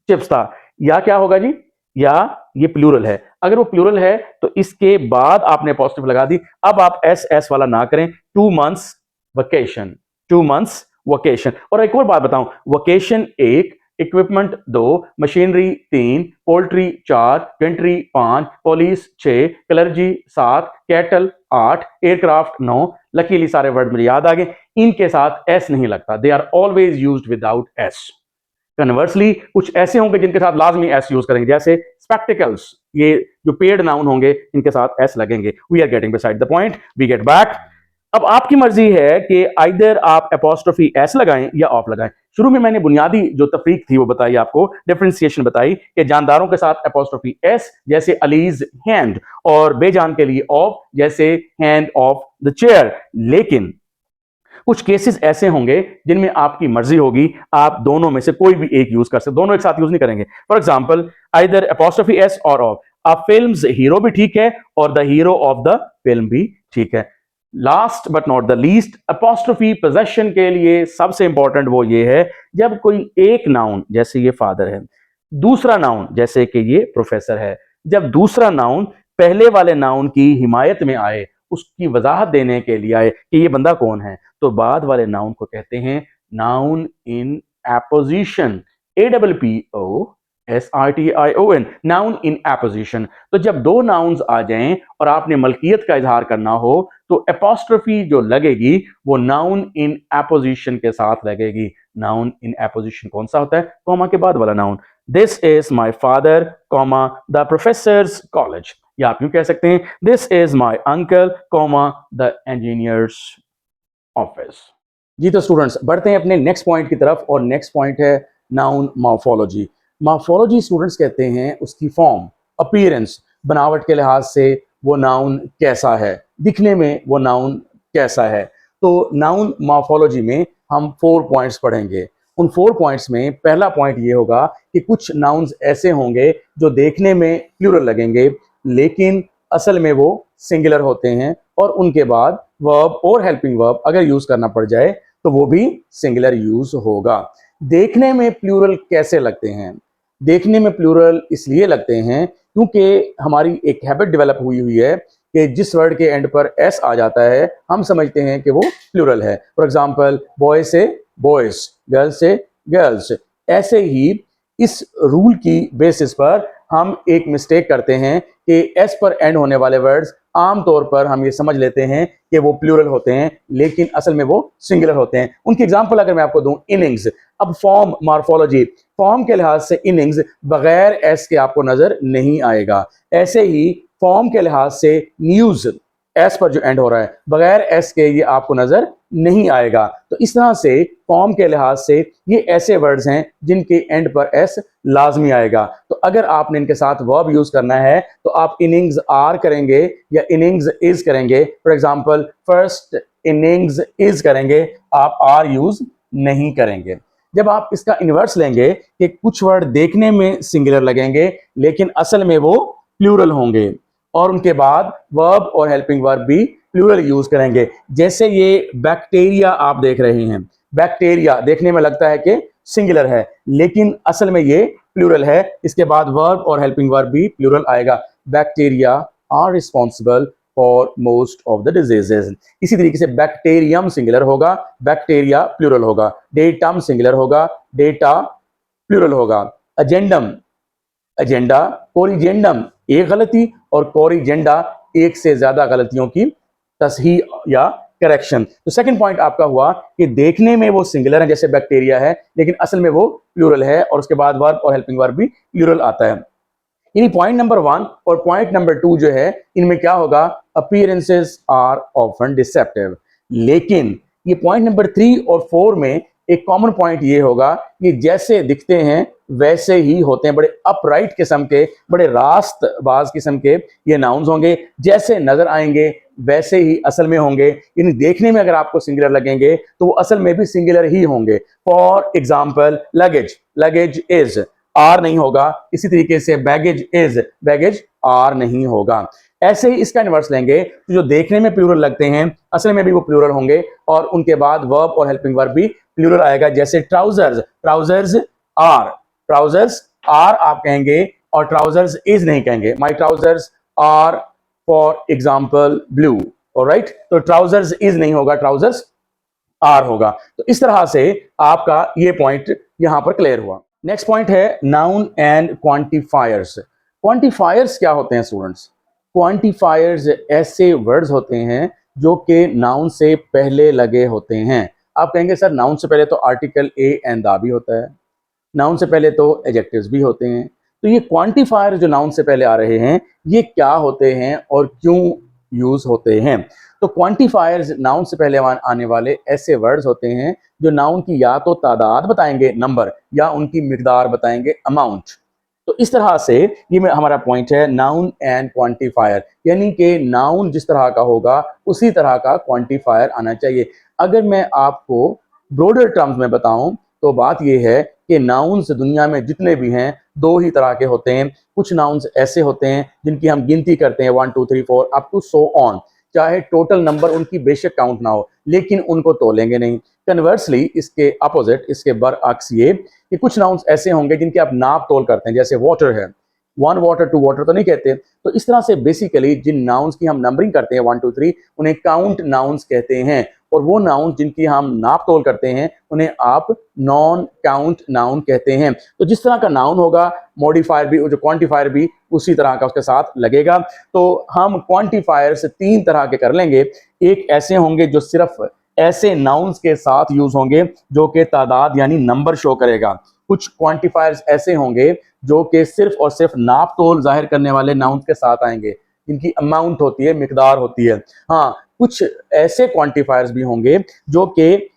Speaker 1: चिप्स था, या क्या होगा जी, या ये प्लूरल है। अगर वो प्लूरल है तो इसके बाद आपने पॉजिटिव लगा दी। अब आप एस वाला ना करें, 2 मंथ्स वकेशन, 2 मंथ्स वकेशन। और एक और बात बताऊं, vacation 1, equipment 2, machinery 3, poultry 4, pantry 5, police 6, clergy 7, cattle 8, aircraft 9। Luckily सारे वर्ड मुझे याद आ गए, इनके साथ एस नहीं लगता, they are always used without S. Conversely कुछ ऐसे होंगे जिनके साथ लाजमी एस यूज करेंगे, जैसे स्पेक्टिकल्स, ये जो पेड नाउन होंगे इनके साथ एस लगेंगे। We are getting beside the point, we get back. अब आपकी मर्जी है कि आइदर आप एपोस्ट्रोफी एस लगाएं या ऑफ लगाएं। शुरू में मैंने बुनियादी जो तफरीक थी वो बताई, आपको डिफरेंशिएशन बताई कि जानदारों के साथ एपोस्ट्रोफी एस जैसे अलीज हैंड, और बेजान के लिए ऑफ जैसे हैंड ऑफ द चेयर। लेकिन कुछ केसेस ऐसे होंगे जिनमें आपकी मर्जी होगी, आप दोनों में से कोई भी एक यूज कर सकते, दोनों एक साथ यूज नहीं करेंगे। For example, either apostrophe S और ऑफ। आप फिल्म हीरो भी ठीक है और the hero of the film भी ठीक है। Last but not the least, apostrophe possession के लिए सबसे इंपॉर्टेंट वो ये है, जब कोई एक नाउन, जैसे ये फादर है, दूसरा नाउन जैसे कि ये प्रोफेसर है, जब दूसरा नाउन पहले वाले नाउन की हिमायत में आए, उसकी वजाहत देने के लिए आए कि ये बंदा कौन है, तो बाद वाले नाउन को कहते हैं noun in apposition, APPOSITION, noun in apposition. तो जब दो नाउन्स आ जाएं और आपने मलकियत का इजहार करना हो, तो एपोस्ट्रोफी जो लगेगी वो नाउन इन एपोजिशन के साथ लगेगी। नाउन इन एपोजिशन कौन सा होता है, कॉमा के बाद वाला noun. This is my father, comma the professor's college, या आप यूं कह सकते हैं this is my uncle, comma the engineer's office. जी तो स्टूडेंट्स बढ़ते हैं अपने नेक्स्ट पॉइंट की तरफ, और नेक्स्ट पॉइंट है नाउन मॉर्फोलॉजी। मॉर्फोलॉजी स्टूडेंट्स कहते हैं उसकी फॉर्म, अपीयरेंस, बनावट के लिहाज से वो नाउन कैसा है, दिखने में वो नाउन कैसा है। तो नाउन मॉर्फोलॉजी में हम 4 पॉइंट्स पढ़ेंगे। उन 4 पॉइंट्स में पहला पॉइंट ये होगा कि कुछ नाउन्स ऐसे होंगे जो देखने में प्लूरल लगेंगे लेकिन असल में वो सिंगुलर होते हैं, और उनके बाद वर्ब और हेल्पिंग वर्ब अगर यूज करना पड़ जाए तो वो भी सिंगुलर यूज होगा। देखने में प्लूरल कैसे लगते हैं? देखने में प्लूरल इसलिए लगते हैं क्योंकि हमारी एक हैबिट डेवलप हुई हुई है कि जिस वर्ड के एंड पर एस आ जाता है हम समझते हैं कि वो प्लूरल है। फॉर एग्जाम्पल, बॉय से बॉयज, गर्ल से गर्ल्स। ऐसे ही इस रूल की बेसिस पर हम एक मिस्टेक करते हैं कि एस पर एंड होने वाले वर्ड्स आमतौर पर हम ये समझ लेते हैं कि वो प्लूरल होते हैं लेकिन असल में वो सिंगुलर होते हैं। उनकी एग्जांपल अगर मैं आपको दूं, इनिंग्स। अब फॉर्म मॉर्फोलॉजी, फॉर्म के लिहाज से इनिंग्स बगैर एस के आपको नजर नहीं आएगा। ऐसे ही फॉर्म के लिहाज से न्यूज, एस पर जो एंड हो रहा है, बगैर एस के ये आपको नजर नहीं आएगा। तो इस तरह से फॉर्म के लिहाज से ये ऐसे वर्ड्स हैं जिनके एंड पर एस लाजमी आएगा। तो अगर आपने इनके साथ वर्ब यूज करना है तो आप इनिंग्स आर करेंगे या इनिंग्स इज करेंगे। For example, first innings is करेंगे, आप आर यूज नहीं करेंगे। जब आप इसका इन्वर्स लेंगे कि कुछ वर्ड देखने में सिंगुलर लगेंगे लेकिन असल में वो प्लूरल होंगे, और उनके बाद वर्ब और हेल्पिंग वर्ब भी प्लूरल यूज करेंगे। जैसे ये बैक्टीरिया आप देख रहे हैं, बैक्टीरिया देखने में लगता है कि सिंगुलर है लेकिन असल में ये प्लूरल है। इसके बाद वर्ब और हेल्पिंग वर्ब भी प्लूरल आएगा। Bacteria are responsible for most of the diseases. इसी तरीके से बैक्टीरियम सिंगुलर होगा, बैक्टीरिया प्लूरल होगा। डेटम सिंगुलर होगा, डेटा प्लूरल होगा। एजेंडम, एजेंडा, कोरिजेंडम एक गलती, और कोरिजेंडा एक से ज्यादा गलतियों की तस्हीह या करेक्शन। तो सेकंड पॉइंट आपका हुआ कि देखने में वो सिंगुलर है जैसे बैक्टीरिया है लेकिन असल में वो प्लूरल है, और उसके बाद वर्ब और हेल्पिंग वर्ब भी प्लूरल आता है। यानी पॉइंट नंबर 1 और पॉइंट नंबर 2 जो है, इनमें क्या होगा, अपीयरेंसेस आर ऑफन डिसेप्टिव। लेकिन ये पॉइंट नंबर 3 और 4 में एक कॉमन पॉइंट ये होगा कि जैसे दिखते हैं वैसे ही होते हैं। बड़े अपराइट किस्म के, बड़े रास्तबाज किस्म के ये नाउन्स होंगे। जैसे नजर आएंगे वैसे ही असल में होंगे। यानी देखने में अगर आपको सिंगुलर लगेंगे तो वो असल में भी सिंगुलर ही होंगे। For example, luggage, luggage is, are नहीं होगा। इसी तरीके से बैगेज इज, बैगेज आर नहीं होगा। ऐसे ही इसका इन्वर्स लेंगे तो जो देखने में प्लूरल लगते हैं असल में भी वो प्लूरल होंगे, और उनके बाद वर्ब और हेल्पिंग वर्ब भी प्लूरल आएगा। जैसे trousers, trousers are, trousers are आप कहेंगे और ट्राउजर्स इज नहीं कहेंगे। My trousers are for example blue, alright. तो ट्राउजर्स इज नहीं होगा, ट्राउजर्स आर होगा। तो इस तरह से आपका ये पॉइंट यहां पर क्लियर हुआ। नेक्स्ट पॉइंट है नाउन एंड क्वांटिफायर्स। क्वांटिफायर्स क्या होते हैं स्टूडेंट्स? क्वांटिफायर्स ऐसे वर्ड्स होते हैं जो कि नाउन से पहले लगे होते हैं। आप कहेंगे सर नाउन से पहले तो आर्टिकल ए एंड द भी होता है, नाउन से पहले तो एडजेक्टिव्स भी होते हैं। तो ये क्वांटिफायर जो नाउन से पहले आ रहे हैं ये क्या होते हैं और क्यों यूज होते हैं? तो क्वांटिफायर्स नाउन से पहले आने वाले ऐसे वर्ड्स होते हैं जो नाउन की या तो तादाद बताएंगे, नंबर, या उनकी मिकदार बताएंगे, अमाउंट। तो इस तरह से ये हमारा पॉइंट है नाउन एंड क्वांटिफायर, यानी कि नाउन जिस तरह का होगा उसी तरह का क्वांटिफायर आना चाहिए। अगर मैं आपको ब्रॉडर टर्म्स में बताऊं तो बात यह है कि नाउन्स दुनिया में जितने भी हैं दो ही तरह के होते हैं। कुछ नाउन्स ऐसे होते हैं जिनकी हम गिनती करते हैं 1 2 3 4 अप टू सो ऑन, चाहे टोटल नंबर उनकी बेशक काउंट ना हो लेकिन उनको तोलेंगे नहीं। कन्वर्सली इसके अपोजिट, इसके बरअक्स ये कि कुछ नाउन्स ऐसे होंगे जिनके आप नाप तोल करते हैं, जैसे वाटर है, 1 वाटर 2 वाटर तो नहीं कहते। तो इस तरह से बेसिकली जिन नाउन्स की हम नंबरिंग करते हैं 1 2 3 उन्हें काउंट नाउन्स कहते हैं, और वो नाउन जिनकी हम नाप तोल करते हैं उन्हें आप नॉन काउंट नाउन कहते हैं। तो जिस तरह का नाउन होगा मॉडिफायर भी, जो क्वांटिफायर भी उसी तरह का उसके साथ लगेगा। तो हम क्वांटिफायर्स 3 तरह के कर लेंगे। एक ऐसे होंगे जो सिर्फ ऐसे नाउन्स के साथ यूज होंगे जो कि तादाद यानी नंबर शो करेगा। कुछ क्वांटिफायर्स ऐसे होंगे जो कि सिर्फ और सिर्फ नाप तोल जाहिर करने वाले नाउन्स के साथ आएंगे, जिनकी अमाउंट होती है, मिकदार होती है। हाँ, कुछ ऐसे क्वांटिफायर्स भी होंगे जो कि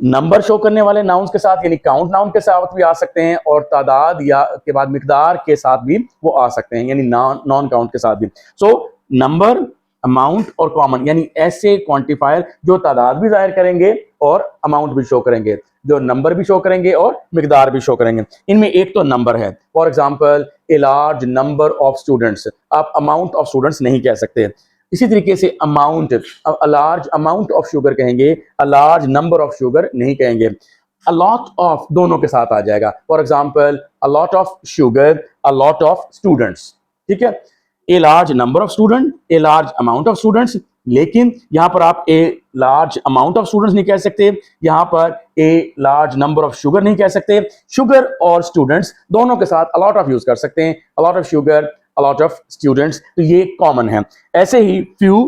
Speaker 1: नंबर शो करने वाले नाउन्स के साथ यानी काउंट नाउन के साथ भी आ सकते हैं, और तादाद या के बाद मिकदार के साथ भी वो आ सकते हैं, यानी नॉन काउंट के साथ भी। सो नंबर, अमाउंट और कॉमन यानी ऐसे क्वांटिफायर जो तादाद भी जाहिर करेंगे और अमाउंट भी शो करेंगे, जो नंबर भी शो करेंगे और मिकदार भी शो करेंगे। इनमें एक तो नंबर है, for example a large number of students, आप अमाउंट ऑफ स्टूडेंट्स नहीं कह सकते। इसी तरीके से अमाउंट, अब a large amount of sugar कहेंगे, a large number of sugar नहीं कहेंगे। अ लॉट ऑफ दोनों के साथ आ जाएगा, for example a lot of sugar, a lot of students, ठीक है। ए large number of student, a large amount of students, लेकिन यहां पर आप a large amount of students नहीं कह सकते, यहां पर ए लार्ज नंबर ऑफ शुगर नहीं कह सकते। शुगर और स्टूडेंट्स दोनों के साथ अलॉट ऑफ यूज कर सकते हैं, a lot of sugar, a lot of students, तो ये कॉमन है। ऐसे ही फ्यू,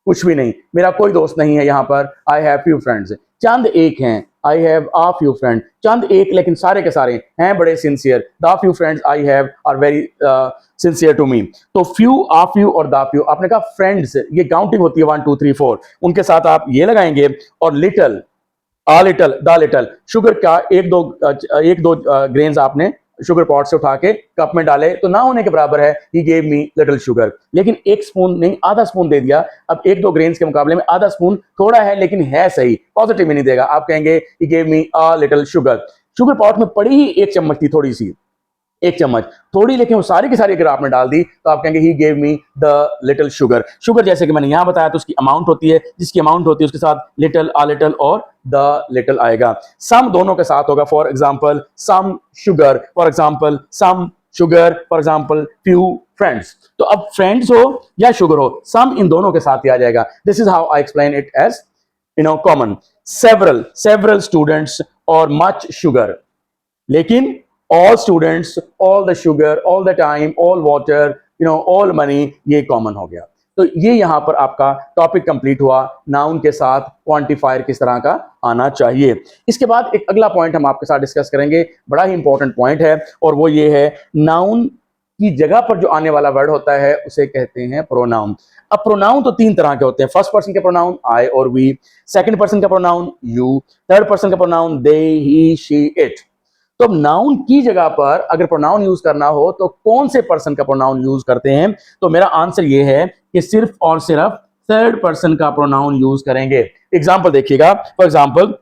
Speaker 1: कुछ भी नहीं, मेरा कोई दोस्त नहीं है यहां पर, आई हैव फ्यू फ्रेंड्स, चंद एक हैं, I have a few friend, चंद एक लेकिन सारे के सारे हैं बड़े sincere, the few friends I have are very sincere to me. तो फ्यू, आ फ्यू और द फ्यू, आपने कहा फ्रेंड्स, ये काउंटिंग होती है 1 2 3 4, उनके साथ आप ये लगाएंगे, और little, a little, the little, sugar का एक दो ग्रेन्स आपने शुगर पॉट से उठा के कप में डाले तो ना होने के बराबर है, ही गेव मी लिटिल शुगर, लेकिन एक स्पून नहीं आधा स्पून दे दिया। अब एक दो ग्रेन्स के मुकाबले में आधा स्पून थोड़ा है लेकिन है सही, पॉजिटिव में नहीं देगा, आप कहेंगे ही gave me a little sugar. Sugar pot में पड़ी ही एक चम्मच थी, थोड़ी सी, एक चम्मच थोड़ी, लेकिन वो सारी की सारी अगर आपने डाल दी तो आप कहेंगे ही gave me the little sugar. Sugar जैसे कि मैंने यहां बताया तो उसकी अमाउंट होती है, जिसकी अमाउंट होती है उसके साथ लिटिल, आ लिटिल और द लिटिल आएगा। सम दोनों के साथ होगा, for example some sugar, for example some sugar, for example few friends. तो अब फ्रेंड्स हो या शुगर हो, सम इन दोनों के साथ ही आ जाएगा। This is how I explain it as common. Several students और मच शुगर, लेकिन all students, all the sugar, all the time, all water, all money, ये कॉमन हो गया। तो ये यहां पर आपका टॉपिक कंप्लीट हुआ, नाउन के साथ क्वांटिफायर किस तरह का आना चाहिए। इसके बाद एक अगला पॉइंट हम आपके साथ डिस्कस करेंगे, बड़ा ही इंपॉर्टेंट पॉइंट है, और वो ये है नाउन की जगह पर जो आने वाला वर्ड होता है उसे कहते हैं प्रोनाउन। अब प्रोनाउन तो तीन तरह के होते हैं, फर्स्ट पर्सन के प्रोनाउन आई और वी, सेकंड पर्सन का प्रोनाउन यू, थर्ड पर्सन का pronoun they, he, she, it. तो अब नाउन की जगह पर अगर प्रोनाउन यूज करना हो तो कौन से पर्सन का प्रोनाउन यूज करते हैं? तो मेरा आंसर ये है कि सिर्फ और सिर्फ थर्ड पर्सन का प्रोनाउन यूज करेंगे। एग्जांपल देखिएगा, फॉर एग्जांपल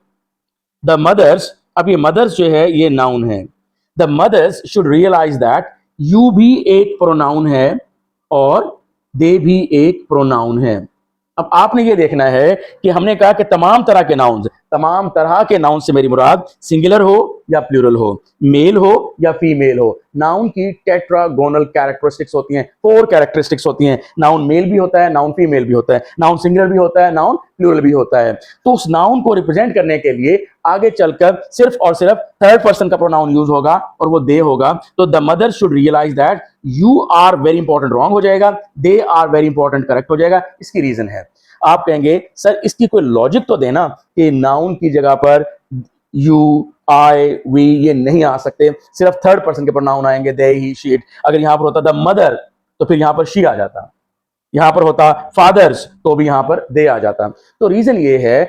Speaker 1: द मदर्स, अब ये मदर्स जो है ये नाउन है, the mothers should realise that you भी एक प्रोनाउन है और दे भी एक प्रोनाउन है। अब आपने ये देखना है कि हमने कहा कि तमाम तरह के नाउन से मेरी मुराद सिंगुलर हो या प्लूरल हो, मेल हो या फीमेल हो। नाउन की टेट्रागोनल कैरेक्टरिस्टिक्स होती हैं, 4 कैरेक्टरिस्टिक्स होती हैं। नाउन मेल भी होता है, नाउन फीमेल भी होता है, नाउन सिंगुलर भी होता है, नाउन प्लूरल भी होता है। तो उस नाउन को रिप्रेजेंट करने के लिए आगे चलकर सिर्फ और सिर्फ थर्ड पर्सन का प्रोनाउन यूज होगा और वो दे होगा। तो the mother should realise that you are very important wrong हो जाएगा, they are very important correct हो जाएगा। इसकी रीजन है, आप कहेंगे सर इसकी कोई लॉजिक तो देना कि नाउन की जगह पर यू, आई, वी ये नहीं आ सकते, सिर्फ थर्ड पर्सन के प्रोनाउन आएंगे, दे, ही, शी, इट। अगर यहां पर होता द मदर तो फिर यहां पर शी आ जाता, यहां पर होता फादर्स तो भी यहां पर दे आ जाता। तो रीजन ये है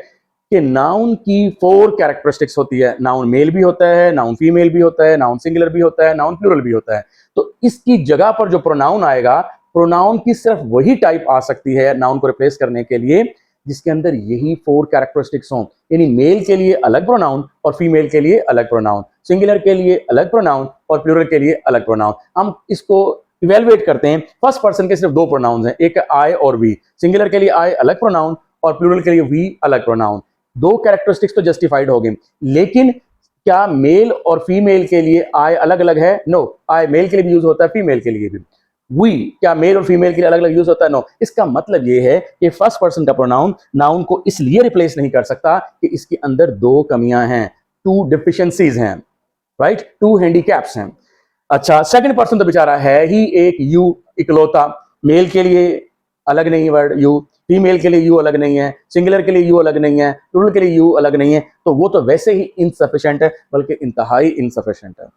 Speaker 1: कि नाउन की 4 कैरेक्टरिस्टिक्स होती है, नाउन मेल भी होता है, नाउन फीमेल भी होता है, नाउन सिंगुलर भी होता है, नाउन प्लूरल भी होता है। तो इसकी जगह पर जो प्रोनाउन आएगा, प्रोनाउन की सिर्फ वही टाइप आ सकती है नाउन को रिप्लेस करने के लिए जिसके अंदर यही 4 कैरेक्टरिस्टिक्स हों, यानी मेल के लिए अलग प्रोनाउन और फीमेल के लिए अलग प्रोनाउन, सिंगुलर के लिए अलग प्रोनाउन और प्लूरल के लिए अलग प्रोनाउन। हम इसको इवेलुएट करते हैं, फर्स्ट पर्सन के सिर्फ 2 प्रोनाउंस हैं, एक आई और वी, सिंगुलर के लिए आई अलग प्रोनाउन और प्लूरल के लिए वी अलग प्रोनाउन। 2 कैरेक्टरिस्टिक्स तो जस्टिफाइड हो गई, लेकिन क्या मेल और फीमेल के लिए आई अलग अलग है? नो, आई मेल के लिए भी यूज होता है, फीमेल के लिए भी। वी क्या मेल और फीमेल के लिए अलग अलग यूज होता है? नो। इसका मतलब यह है कि फर्स्ट पर्सन का प्रोनाउन नाउन को इसलिए रिप्लेस नहीं कर सकता कि इसके अंदर 2 कमियां हैं, 2 डिफिशिएंसीज हैं, राइट, 2 हैंडीकैप्स हैं। अच्छा, सेकंड पर्सन तो बेचारा है ही एक यू इकलौता, मेल के लिए अलग नहीं वर्ड यू, फीमेल के लिए यू अलग नहीं है, सिंगुलर के लिए यू अलग नहीं है, प्लूरल के लिए यू अलग नहीं है, तो वो तो वैसे ही इनसफिशिएंट है, बल्कि इंतहाई इनसफिशिएंट है।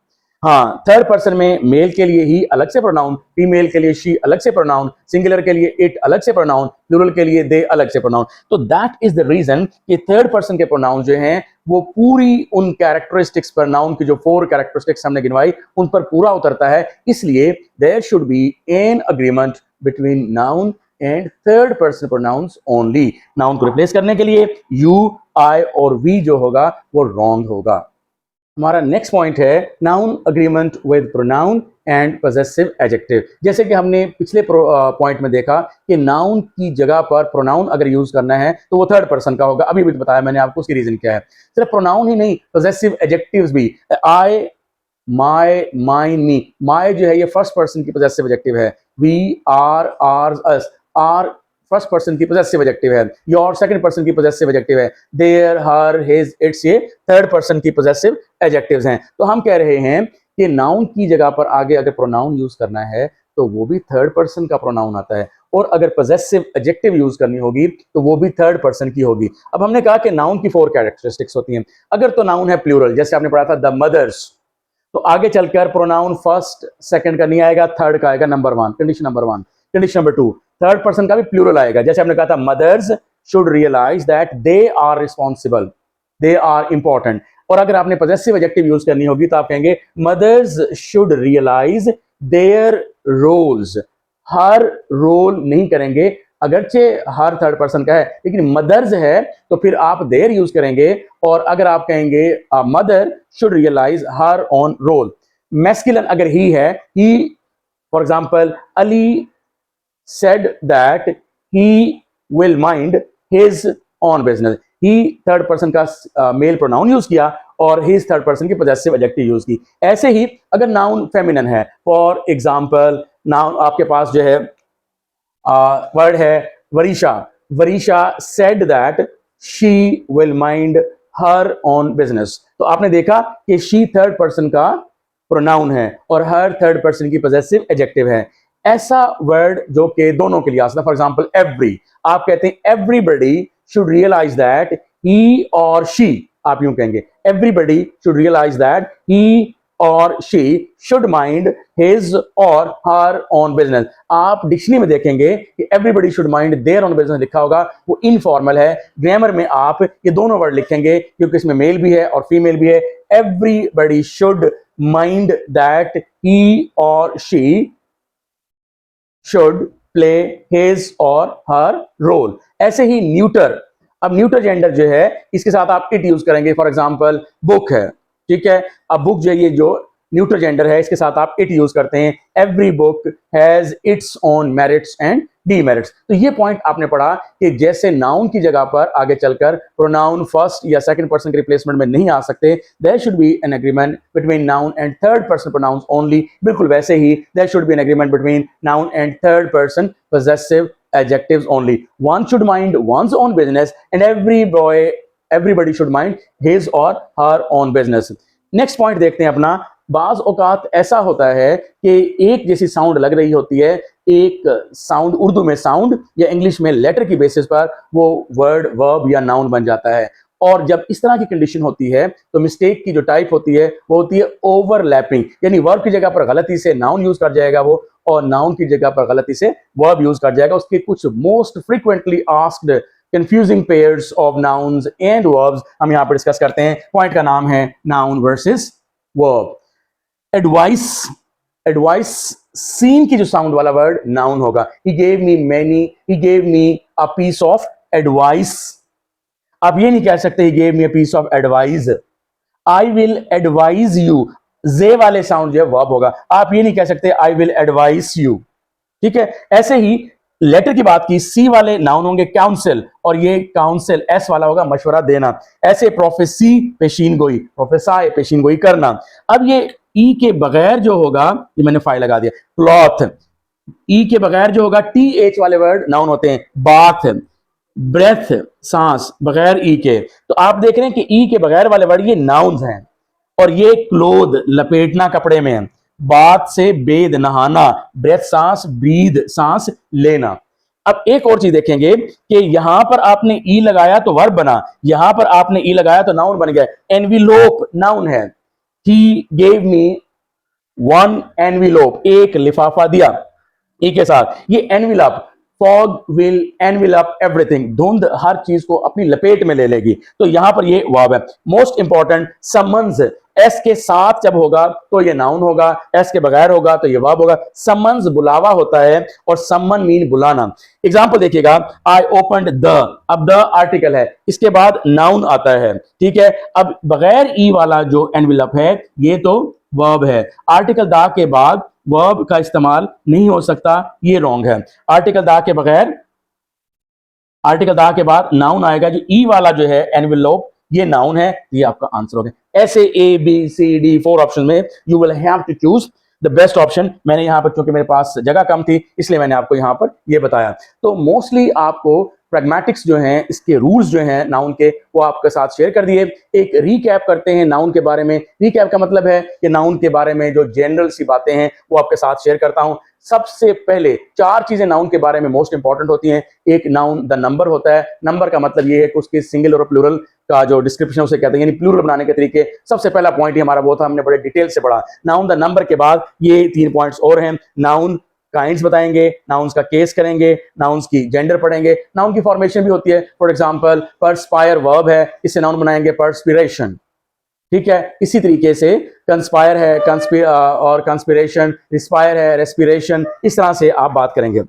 Speaker 1: हाँ, थर्ड पर्सन में मेल के लिए ही अलग से प्रोनाउन, फीमेल के लिए शी अलग से प्रोनाउन, सिंगुलर के लिए इट अलग से प्रोनाउन, प्लूरल के लिए दे अलग से प्रोनाउन। तो दैट इज द रीजन कि थर्ड पर्सन के प्रोनाउन जो हैं वो पूरी उन कैरेक्टरिस्टिक्स पर, नाउन की जो 4 कैरेक्टरिस्टिक्स हमने गिनवाई उन पर पूरा उतरता है। इसलिए there should be an agreement between noun and third person pronouns only. Noun को रिप्लेस करने के लिए यू, आई और वी जो होगा वो रॉन्ग होगा। हमारा नेक्स्ट पॉइंट है noun agreement with pronoun and possessive adjective. जैसे कि हमने पिछले पॉइंट में देखा कि नाउन की जगह पर प्रोनाउन अगर यूज करना है तो वो थर्ड पर्सन का होगा। अभी भी बताया मैंने आपको, उसकी रीजन क्या है। सिर्फ प्रोनाउन ही नहीं, पॉजेसिव एडजेक्टिव्स भी, I, my, mine, me. My जो है ये फर्स्ट पर्सन की पॉजेसिव एडजेक्टिव है। We, our, ours, us. Our first person की पॉजेसिव एडजेक्टिव है। योर सेकंड पर्सन की पॉजेसिव एडजेक्टिव है। देयर, हर, हिज, इट्स ये थर्ड पर्सन की पॉजेसिव एडजेक्टिव्स हैं। तो हम कह रहे हैं कि नाउन की जगह पर आगे अगर प्रोनाउन यूज करना है तो वो भी थर्ड पर्सन का प्रोनाउन आता है, और अगर पॉजेसिव एडजेक्टिव यूज करनी होगी तो वो भी थर्ड पर्सन की होगी। अब हमने कहा कि नाउन की 4 कैरेक्टरिस्टिक्स होती हैं। अगर तो नाउन है प्लूरल, जैसे आपने पढ़ा था द मदर्स, तो आगे चलकर प्रोनाउन फर्स्ट सेकंड का नहीं आएगा, थर्ड का आएगा, number 1, condition number 1। Condition number 2, third person का भी प्लूरल आएगा। जैसे हमने कहा था mothers should realise that they are responsible, they are important. और अगर आपने पॉजेसिव एडजेक्टिव यूज करनी होगी तो आप कहेंगे mothers should realise their roles. Her role नहीं करेंगे, अगरचे हर थर्ड पर्सन का है, लेकिन मदर्स है तो फिर आप देयर यूज करेंगे। और अगर आप कहेंगे mother should realise her own role, masculine अगर ही है, he, for example Ali said that he will mind his own business। He third person का मेल प्रोनाउन यूज किया और his थर्ड पर्सन की पॉजेसिव एडजेक्टिव यूज की। ऐसे ही अगर नाउन फेमिनिन है, फॉर एग्जांपल नाउन आपके पास जो है वर्ड है Varisha. Varisha said that she will mind her own business। तो आपने देखा कि she थर्ड पर्सन का प्रोनाउन है और हर थर्ड पर्सन की पॉजेसिव एडजेक्टिव है। ऐसा वर्ड जो कि दोनों के लिए आ सकता है, फॉर एग्जांपल एवरी, आप कहते हैं everybody should realise that he और शी, आप यूं कहेंगे everybody should realise that he और शी शुड माइंड हिज और हर ऑन बिजनेस। आप डिक्शनरी में देखेंगे कि everybody should mind their own business लिखा होगा, वो इनफॉर्मल है। ग्रामर में आप ये दोनों वर्ड लिखेंगे क्योंकि इसमें मेल भी है और फीमेल भी है। Everybody should mind that he और she should play his or her role। ऐसे ही न्यूटर, अब न्यूटर जेंडर जो है इसके साथ आप इट यूज करेंगे। फॉर एग्जांपल बुक है, ठीक है, अब बुक जो ये जो न्यूटर जेंडर है इसके साथ आप इट यूज करते हैं। Every book has its own merits and demerits. तो ये पॉइंट आपने पढ़ा कि जैसे नाउन की जगह पर आगे चलकर प्रोनाउन फर्स्ट या सेकंड पर्सन के रिप्लेसमेंट में नहीं आ सकते, there should be an agreement between noun and third person pronouns only. बिल्कुल वैसे ही there should be an agreement between noun and third person possessive adjectives only। One should mind one's own business and everybody should mind his or her own business। Next point देखते हैं अपना। बाज औकात ऐसा होता है कि एक जैसी साउंड लग रही होती है, एक साउंड उर्दू में साउंड या इंग्लिश में लेटर की बेसिस पर वो वर्ड, वर्ब या नाउन बन जाता है। और जब इस तरह की कंडीशन होती है तो मिस्टेक की जो टाइप होती है वो होती है ओवरलैपिंग, यानी वर्ब की जगह पर गलती से नाउन यूज कर जाएगा वो, और नाउन की जगह पर गलती से वर्ब यूज कर जाएगा। उसके कुछ most frequently asked confusing pairs of nouns and verbs हम यहाँ पर डिस्कस करते हैं। पॉइंट का नाम है noun versus verb. Advice, advice सीन की जो साउंड वाला वर्ड नाउन होगा। He gave me many, he gave me a piece of advice. आप ये नहीं कह सकते he gave me a piece of advice. I will advise you, जे वाले साउंड जो है वर्ब होगा। आप ये नहीं कह सकते आई विल एडवाइस यू, ठीक है। ऐसे ही लेटर की बात की, सी वाले नाउन होंगे काउंसिल, और ये काउंसिल एस वाला होगा मशवरा देना। ऐसे प्रोफेसी पेशीन गोई, प्रोफेसाई पेशीन गोई करना। अब ये ई के बगैर जो होगा, ये मैंने फाइल लगा दिया, क्लॉथ। ई के बगैर जो होगा टी एच वाले वर्ड नाउन होते हैं। बाथ, ब्रेथ सांस, बगैर ई के। तो आप देख रहे हैं कि ई के बगैर वाले वर्ड ये नाउन्स हैं। और ये क्लोथ लपेटना कपड़े में है। बाथ से बेद नहाना, ब्रेथ सांस, ब्रीद सांस लेना। अब एक और चीज देखेंगे कि यहां पर आपने ई लगाया तो वर्ब बना, यहां पर आपने ई लगाया तो नाउन बन गया। एनविलोप नाउन है। ही गेव मी वन एनविलोप, एक लिफाफा दिया, एक के साथ ये एनविलप, फॉग विल एनविलप एवरीथिंग, धुंध हर चीज को अपनी लपेट में ले लेगी, तो यहां पर ये वर्ब है। मोस्ट इंपॉर्टेंट समन्स, एस के साथ जब होगा तो ये नाउन होगा, एस के बगैर होगा तो ये वर्ब होगा। समन्स बुलावा होता है और समन मीन बुलाना। एग्जांपल देखिएगा, आई ओपनड द, अब द आर्टिकल है, इसके बाद नाउन आता है, ठीक है। अब बगैर ई वाला जो एनविलप है ये तो वर्ब है, आर्टिकल दा के बाद वर्ब का इस्तेमाल नहीं हो सकता, ये रॉन्ग है। आर्टिकल दा के बगैर, आर्टिकल दा के बाद नाउन आएगा, जो ई वाला जो है एनवेलोप ये नाउन है, ये आपका आंसर हो गया। ऐसे A B C D 4 option में you will have to choose the best option. मैंने यहां पर, चूंकि मेरे पास जगह कम थी इसलिए मैंने आपको यहां पर ये बताया। तो मोस्टली आपको प्रैग्मेटिक्स जो हैं, इसके रूल्स जो हैं नाउन के, वो आपके साथ शेयर कर दिए। एक रीकैप करते हैं नाउन के बारे में। रीकैप का मतलब है कि नाउन के बारे में जो जनरल सी बातें हैं वो आपके साथ शेयर करता हूं। सबसे पहले 4 चीजें नाउन के बारे में मोस्ट इंपॉर्टेंट होती हैं। एक, नाउन द नंबर होता है। नंबर का मतलब ये है कि उसके सिंगल और प्लूरल का जो डिस्क्रिप्शन उसे कहते हैं, यानी प्लूरल बनाने के तरीके। सबसे पहला पॉइंट ही हमारा वो था, हमने बड़े डिटेल से पढ़ा। नाउन द नंबर के बाद ये 3 पॉइंट्स और हैं। नाउन काइंड्स बताएंगे, नाउन्स का केस करेंगे, नाउन्स की जेंडर पढ़ेंगे, नाउन की फॉर्मेशन भी होती है। फॉर एग्जांपल परस्पायर वर्ब है, इससे नाउन बनाएंगे परस्पिरेशन, ठीक है। इसी तरीके से कंस्पायर है, और कंस्पिरेशन, रिस्पायर है, रेस्पिरेशन, इस तरह से आप बात करेंगे।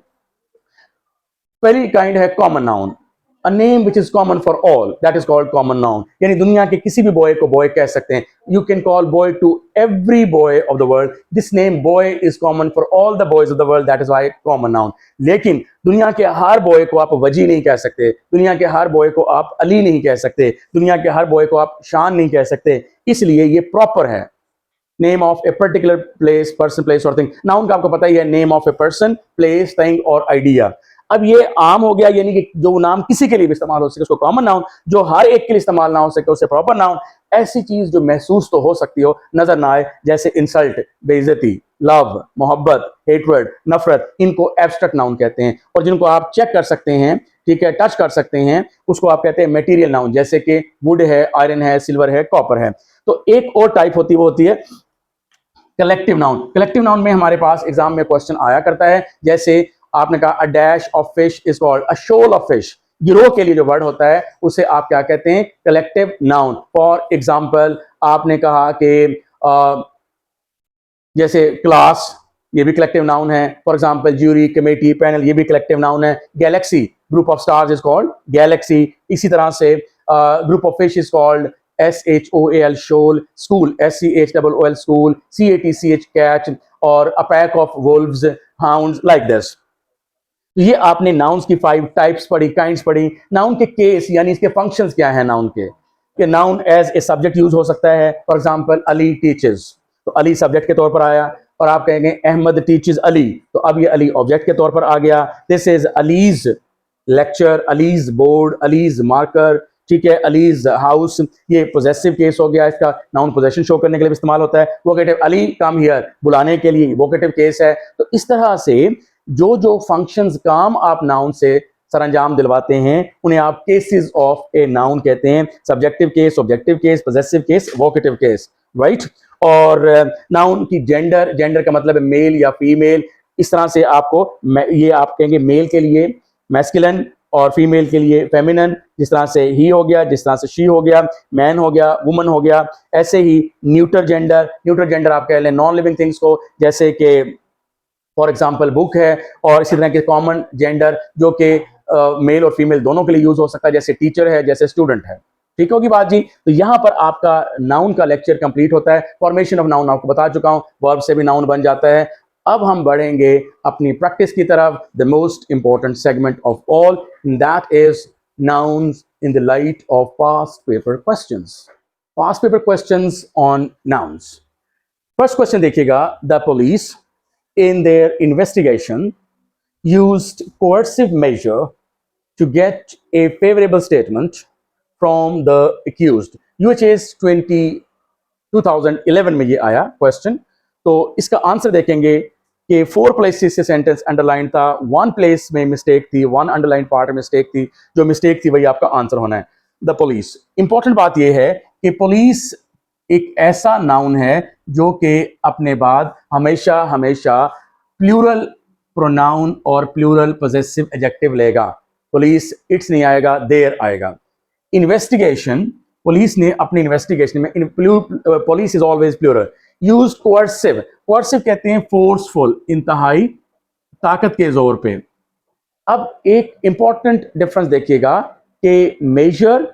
Speaker 1: पहली काइंड है common noun, a name which is common for all, that is called common noun. यानी दुनिया के किसी भी बॉय को बॉय कह सकते हैं। You can call boy to every boy of the world, this name boy is common for all the boys of the world, that is why common noun. लेकिन दुनिया के हर बॉय को आप वजी नहीं कह सकते, दुनिया के हर बॉय को आप अली नहीं कह सकते, दुनिया के हर बॉय को आप शान नहीं कह सकते, इसलिए ये प्रॉपर है। Name of a particular place, person, place और थिंग। नाउन का आपको पता ही है, name of a person, place, thing और आइडिया। अब ये आम हो गया, यानी कि जो नाम किसी के लिए भी इस्तेमाल हो सके उसको कॉमन नाउन, जो हर एक के लिए इस्तेमाल ना हो सके उसे प्रॉपर नाउन। ऐसी चीज जो महसूस तो हो सकती हो, नजर ना आए, जैसे इंसल्ट, बेइज्जती, लव, मोहब्बत, हेटवर्ड, नफरत, इनको एब्स्ट्रैक्ट नाउन कहते हैं। और जिनको आप चेक कर सकते हैं, ठीक है, टच कर सकते हैं, उसको आप कहते हैं मटेरियल नाउन, जैसे कि वुड है, आयरन है, सिल्वर है, कॉपर है। तो एक और टाइप होती है, वो होती है कलेक्टिव नाउन। कलेक्टिव नाउन में हमारे पास एग्जाम में क्वेश्चन आया करता है, जैसे आपने कहा a dash of fish is called a shoal of fish. गिरोह के लिए जो वर्ड होता है उसे आप क्या कहते हैं, कलेक्टिव नाउन। फॉर एग्जाम्पल आपने कहा कि जैसे क्लास, ये भी कलेक्टिव नाउन है। For example jury, committee, panel, ये भी कलेक्टिव नाउन है। Galaxy, group of stars is called Galaxy. इसी तरह से group of fish is called SHOAL shoal, school SCHOOL school, CATCH catch, और a pack of wolves, hounds, like this। तो ये आपने नाउन्स की 5 टाइप्स पढ़ी, काइंड्स पढ़ी। नाउन के केस यानी इसके फंक्शंस क्या है नाउन के, कि noun as a subject use हो सकता है। फॉर एग्जांपल अली टीचर्स, तो अली सब्जेक्ट के तौर पर आया। और आप कहेंगे अहमद टीचर्स अली, तो अब ये अली ऑब्जेक्ट के तौर पर आ गया। This is allies lecture, allies board, allies marker, ठीक है, अलीज हाउस, ये पोजेसिव केस हो गया। इसका नाउन पोजेशन शो करने के लिए भी इस्तेमाल होता है। वोकेटिव, अली कम हियर, बुलाने के लिए वोकेटिव केस है। तो इस तरह से जो जो फंक्शंस, काम आप नाउन से सरंजाम दिलवाते हैं उन्हें आप केसेस ऑफ ए नाउन कहते हैं। Subjective case, objective case, possessive case, vocative case, right. और नाउन की जेंडर, जेंडर का मतलब है मेल या फीमेल। इस तरह से आपको ये आप कहेंगे मेल के लिए मैस्कुलिन और फीमेल के लिए फेमिनिन, जिस तरह से ही हो गया, जिस तरह से शी हो गया, मैन हो गया, वुमन हो गया। ऐसे ही न्यूटर जेंडर, न्यूटर जेंडर आप कह लें नॉन लिविंग थिंग्स को, जैसे कि फॉर एग्जांपल बुक है। और इसी तरह के कॉमन जेंडर जो कि मेल और फीमेल दोनों के लिए यूज हो सकता है, जैसे टीचर है, जैसे स्टूडेंट है। ठीक होगी बात जी। तो यहां पर आपका नाउन का लेक्चर कंप्लीट होता है। फॉर्मेशन ऑफ नाउन आपको बता चुका हूं, वर्ब से भी नाउन बन जाता है। अब हम बढ़ेंगे अपनी प्रैक्टिस की तरफ, the most important segment of all, that is nouns in the light of past paper questions. Past paper questions on nouns. First question देखिएगा, the police in their investigation used coercive measure to get a favorable statement from the accused। UHS 2011 में ये आया question. तो इसका answer देखेंगे कि 4 places से sentence underline था, 1 प्लेस में मिस्टेक थी, 1 अंडरलाइन पार्ट में मिस्टेक थी। जो मिस्टेक थी वही आपका आंसर होना है। द पुलिस, इंपॉर्टेंट बात यह है कि पुलिस एक ऐसा नाउन है जो कि अपने बाद हमेशा हमेशा प्लूरल प्रोनाउन और प्लूरल पोजेसिव एडजेक्टिव लेगा। पुलिस इट्स नहीं आएगा, देयर आएगा। इन्वेस्टिगेशन, पुलिस ने अपनी इन्वेस्टिगेशन में, police is always plural. Used coercive, coercive कहते हैं फोर्सफुल, इंतहाई ताकत के जोर पे। अब एक इंपॉर्टेंट डिफरेंस देखिएगा कि मेजर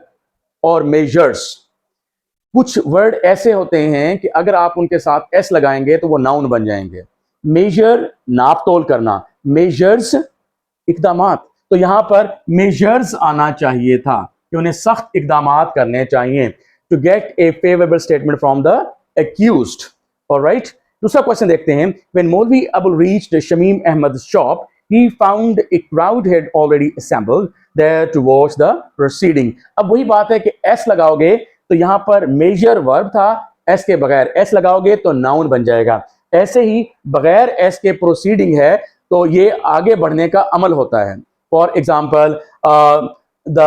Speaker 1: और मेजर्स, कुछ वर्ड ऐसे होते हैं कि अगर आप उनके साथ एस लगाएंगे तो वो नाउन बन जाएंगे। मेजर नाप तोल करना, मेजर्स इकदामात, तो यहां पर मेजर्स आना चाहिए था कि उन्हें सख्त इकदामात करने चाहिए। To get a favourable statement from the accused. Alright, दूसरा क्वेश्चन देखते हैं। व्हेन मौलवी अबुल रीच्ड शमीम अहमद's shop, he found a crowd had already assembled there to watch the proceeding। अब वही बात है कि एस लगाओगे तो यहां पर मेजर वर्ब था, एस के बगैर एस लगाओगे तो नाउन बन जाएगा। ऐसे ही बगैर एस के प्रोसीडिंग है तो ये आगे बढ़ने का अमल होता है। For example, the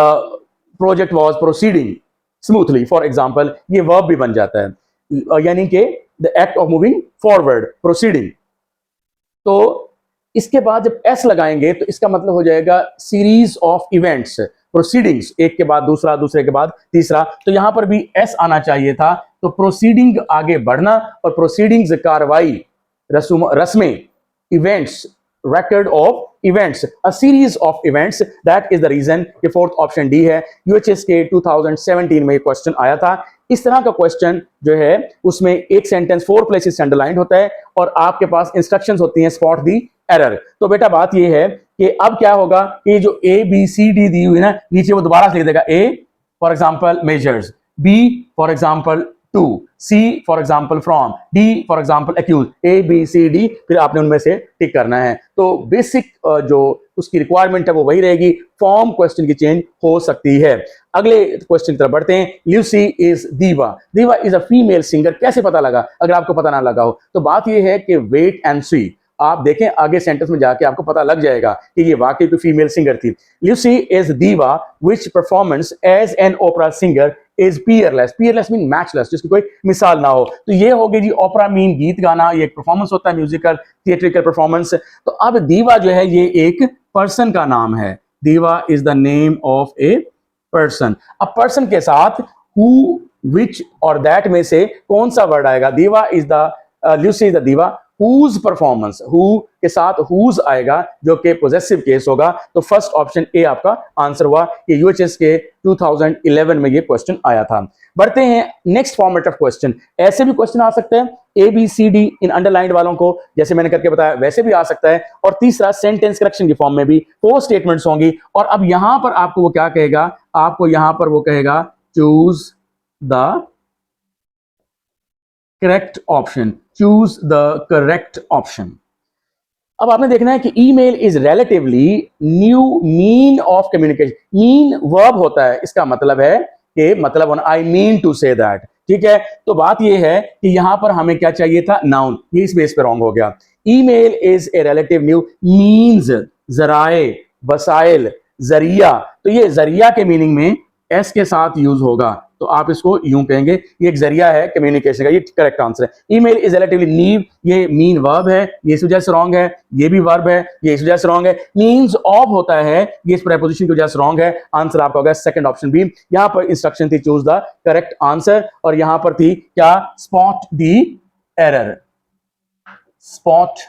Speaker 1: project was proceeding smoothly, for example ये वर्ब भी बन जाता है, यानी कि the act of moving forward, proceeding. तो इसके बाद जब एस लगाएंगे तो इसका मतलब हो जाएगा सीरीज ऑफ इवेंट्स, प्रोसीडिंग्स, एक के बाद दूसरा, दूसरे के बाद तीसरा। तो यहां पर भी एस आना चाहिए था। तो प्रोसीडिंग आगे बढ़ना और प्रोसीडिंग्स कार्रवाई, रस्में, events, record of events, a series of events, that is the reason कि फोर्थ ऑप्शन डी है। यूएचएस के 2017 में क्वेश्चन आया था। इस तरह का क्वेश्चन जो है उसमें एक सेंटेंस 4 प्लेसेस अंडरलाइंड होता है और आपके पास इंस्ट्रक्शंस होती हैं स्पॉट दी एरर। तो बेटा बात ये है कि अब क्या होगा, ये जो ए बी सी डी दी हुई ना, नीचे वो दोबारा से लिख देगा। A for example measures, B for example to, C for example from, D for example accuse, A B C D, फिर आपने उनमें से टिक करना है। तो बेसिक जो उसकी रिक्वायरमेंट है वो वही रहेगी, फॉर्म क्वेश्चन की चेंज हो सकती है। अगले क्वेश्चन की तरफ बढ़ते हैं। ल्यूसी इज दीवा, दीवा इज अ फीमेल सिंगर, कैसे पता लगा? अगर आपको पता ना लगा हो तो बात यह है कि वेट एंड सी, आप देखें आगे सेंटेंस में जाके आपको पता लग जाएगा कि ये वाकई कोई फीमेल सिंगर थी। Lucy is diva which performance as an opera singer is peerless, peerless mean matchless, जिसकी कोई मिसाल ना हो। तो ये हो गई जी, ओपरा मीन गीत गाना, ये एक परफॉर्मेंस होता है, म्यूजिकल थिएट्रिकल परफॉर्मेंस। तो अब दीवा जो है ये एक पर्सन का नाम है। दीवा is the name of a person. अब पर्सन के साथ हु, विच और दैट में से कौन सा वर्ड आएगा? दीवा is the, Lucy is the दीवा whose परफॉर्मेंस, who के साथ whose आएगा जो कि पोजेसिव केस होगा। तो फर्स्ट ऑप्शन ए आपका आंसर हुआ। ये यूएचएस के 2011 में ये क्वेश्चन आया था। बढ़ते हैं नेक्स्ट फॉर्मेट ऑफ क्वेश्चन। ऐसे भी क्वेश्चन आ सकते हैं ए बी सी डी इन अंडरलाइंड वालों को, जैसे मैंने करके बताया वैसे भी आ सकता है। और तीसरा सेंटेंस करेक्शन की फॉर्म में भी 4 स्टेटमेंट्स होंगी। और अब यहां पर आपको वो क्या कहेगा? आपको यहां पर वो कहेगा choose the correct option, choose the correct option. अब आपने देखना है कि email is relatively new mean of communication. Mean verb होता है, इसका मतलब है कि मतलब I mean to say that, ठीक है। तो बात यह है कि यहां पर हमें क्या चाहिए था? नाउन, ये इस बेस पे रॉन्ग हो गया। Email is a relative new, means जराए, वसाइल, जरिया। तो ये जरिया के मीनिंग में एस के साथ यूज होगा, तो आप इसको यूं कहेंगे ये एक जरिया है कम्युनिकेशन का। ये करेक्ट आंसर है। ईमेल इज रिलेटिवली नीव, ये मीन वर्ब है, ये इस वजह से रॉन्ग है। ये भी वर्ब है, ये इस वजह से रॉन्ग है। मीन्स ऑफ होता है, ये इस प्रीपोजिशन की वजह से रॉन्ग है। आंसर आपका होगा सेकंड ऑप्शन बी। यहां पर इंस्ट्रक्शन थी चूज द करेक्ट आंसर, और यहां पर थी क्या? Spot the error, spot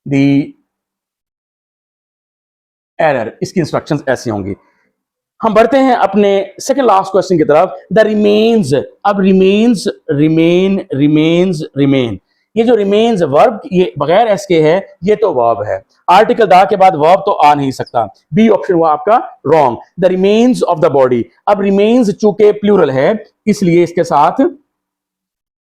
Speaker 1: the error, इसकी इंस्ट्रक्शंस ऐसी होंगी। हम बढ़ते हैं अपने सेकंड लास्ट क्वेश्चन की तरफ। द रिमेन्स, अब रिमेन्स, रिमेन, रिमेन्स, रिमेन, ये जो रिमेन्स वर्ब ये बगैर एस के है, ये तो वर्ब है। आर्टिकल दा के बाद वर्ब तो आ नहीं सकता। बी ऑप्शन हुआ आपका wrong. The remains of the body, अब रिमेन्स चूंकि प्लूरल है इसलिए इसके साथ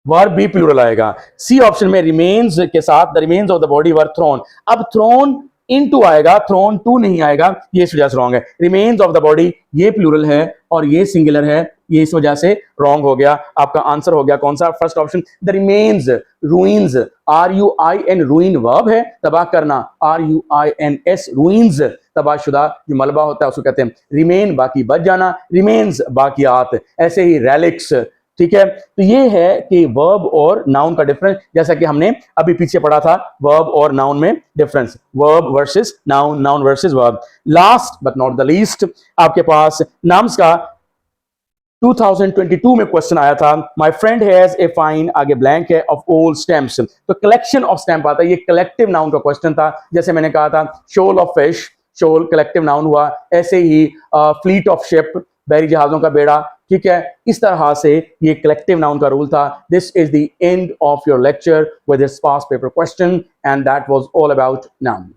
Speaker 1: वर्ब भी प्लूरल आएगा। सी ऑप्शन में रिमेन्स के साथ the remains of the body were thrown, अब थ्रोन इनटू आएगा, थ्रोन टू नहीं आएगा, ये इस वजह से रॉन्ग है। रिमेन्स ऑफ द बॉडी ये प्लूरल है और ये सिंगुलर है, ये इस वजह से रॉन्ग हो गया। आपका आंसर हो गया कौन सा? First option. The remains, ruins, R U I N, ruin verb है, तबाह करना, R U I N S, ruins तबाहशुदा जो मलबा होता है उसको कहते हैं। रिमेन बाकी बच जाना, रिमेन्स बाकियात। ऐसे ही रेलिक्स, ठीक है, तो ये है कि वर्ब और नाउन का डिफरेंस, जैसा कि हमने अभी पीछे पढ़ा था वर्ब और नाउन में difference, verb versus noun, noun versus verb. Last but not the least, आपके पास नाउन्स का 2022 में क्वेश्चन आया था, my friend has a fine, आगे ब्लैंक है, ऑफ ओल्ड स्टैम्प्स, तो कलेक्शन ऑफ स्टैम्प आता है, ये कलेक्टिव नाउन का क्वेश्चन था। जैसे मैंने कहा था shoal of fish, shoal collective noun हुआ, ऐसे ही फ्लीट ऑफ शिप, बहरी जहाजों का बेड़ा, ठीक है, इस तरह से ये कलेक्टिव नाउन का रूल था। This is the end of your lecture with this past paper question and that was all about noun.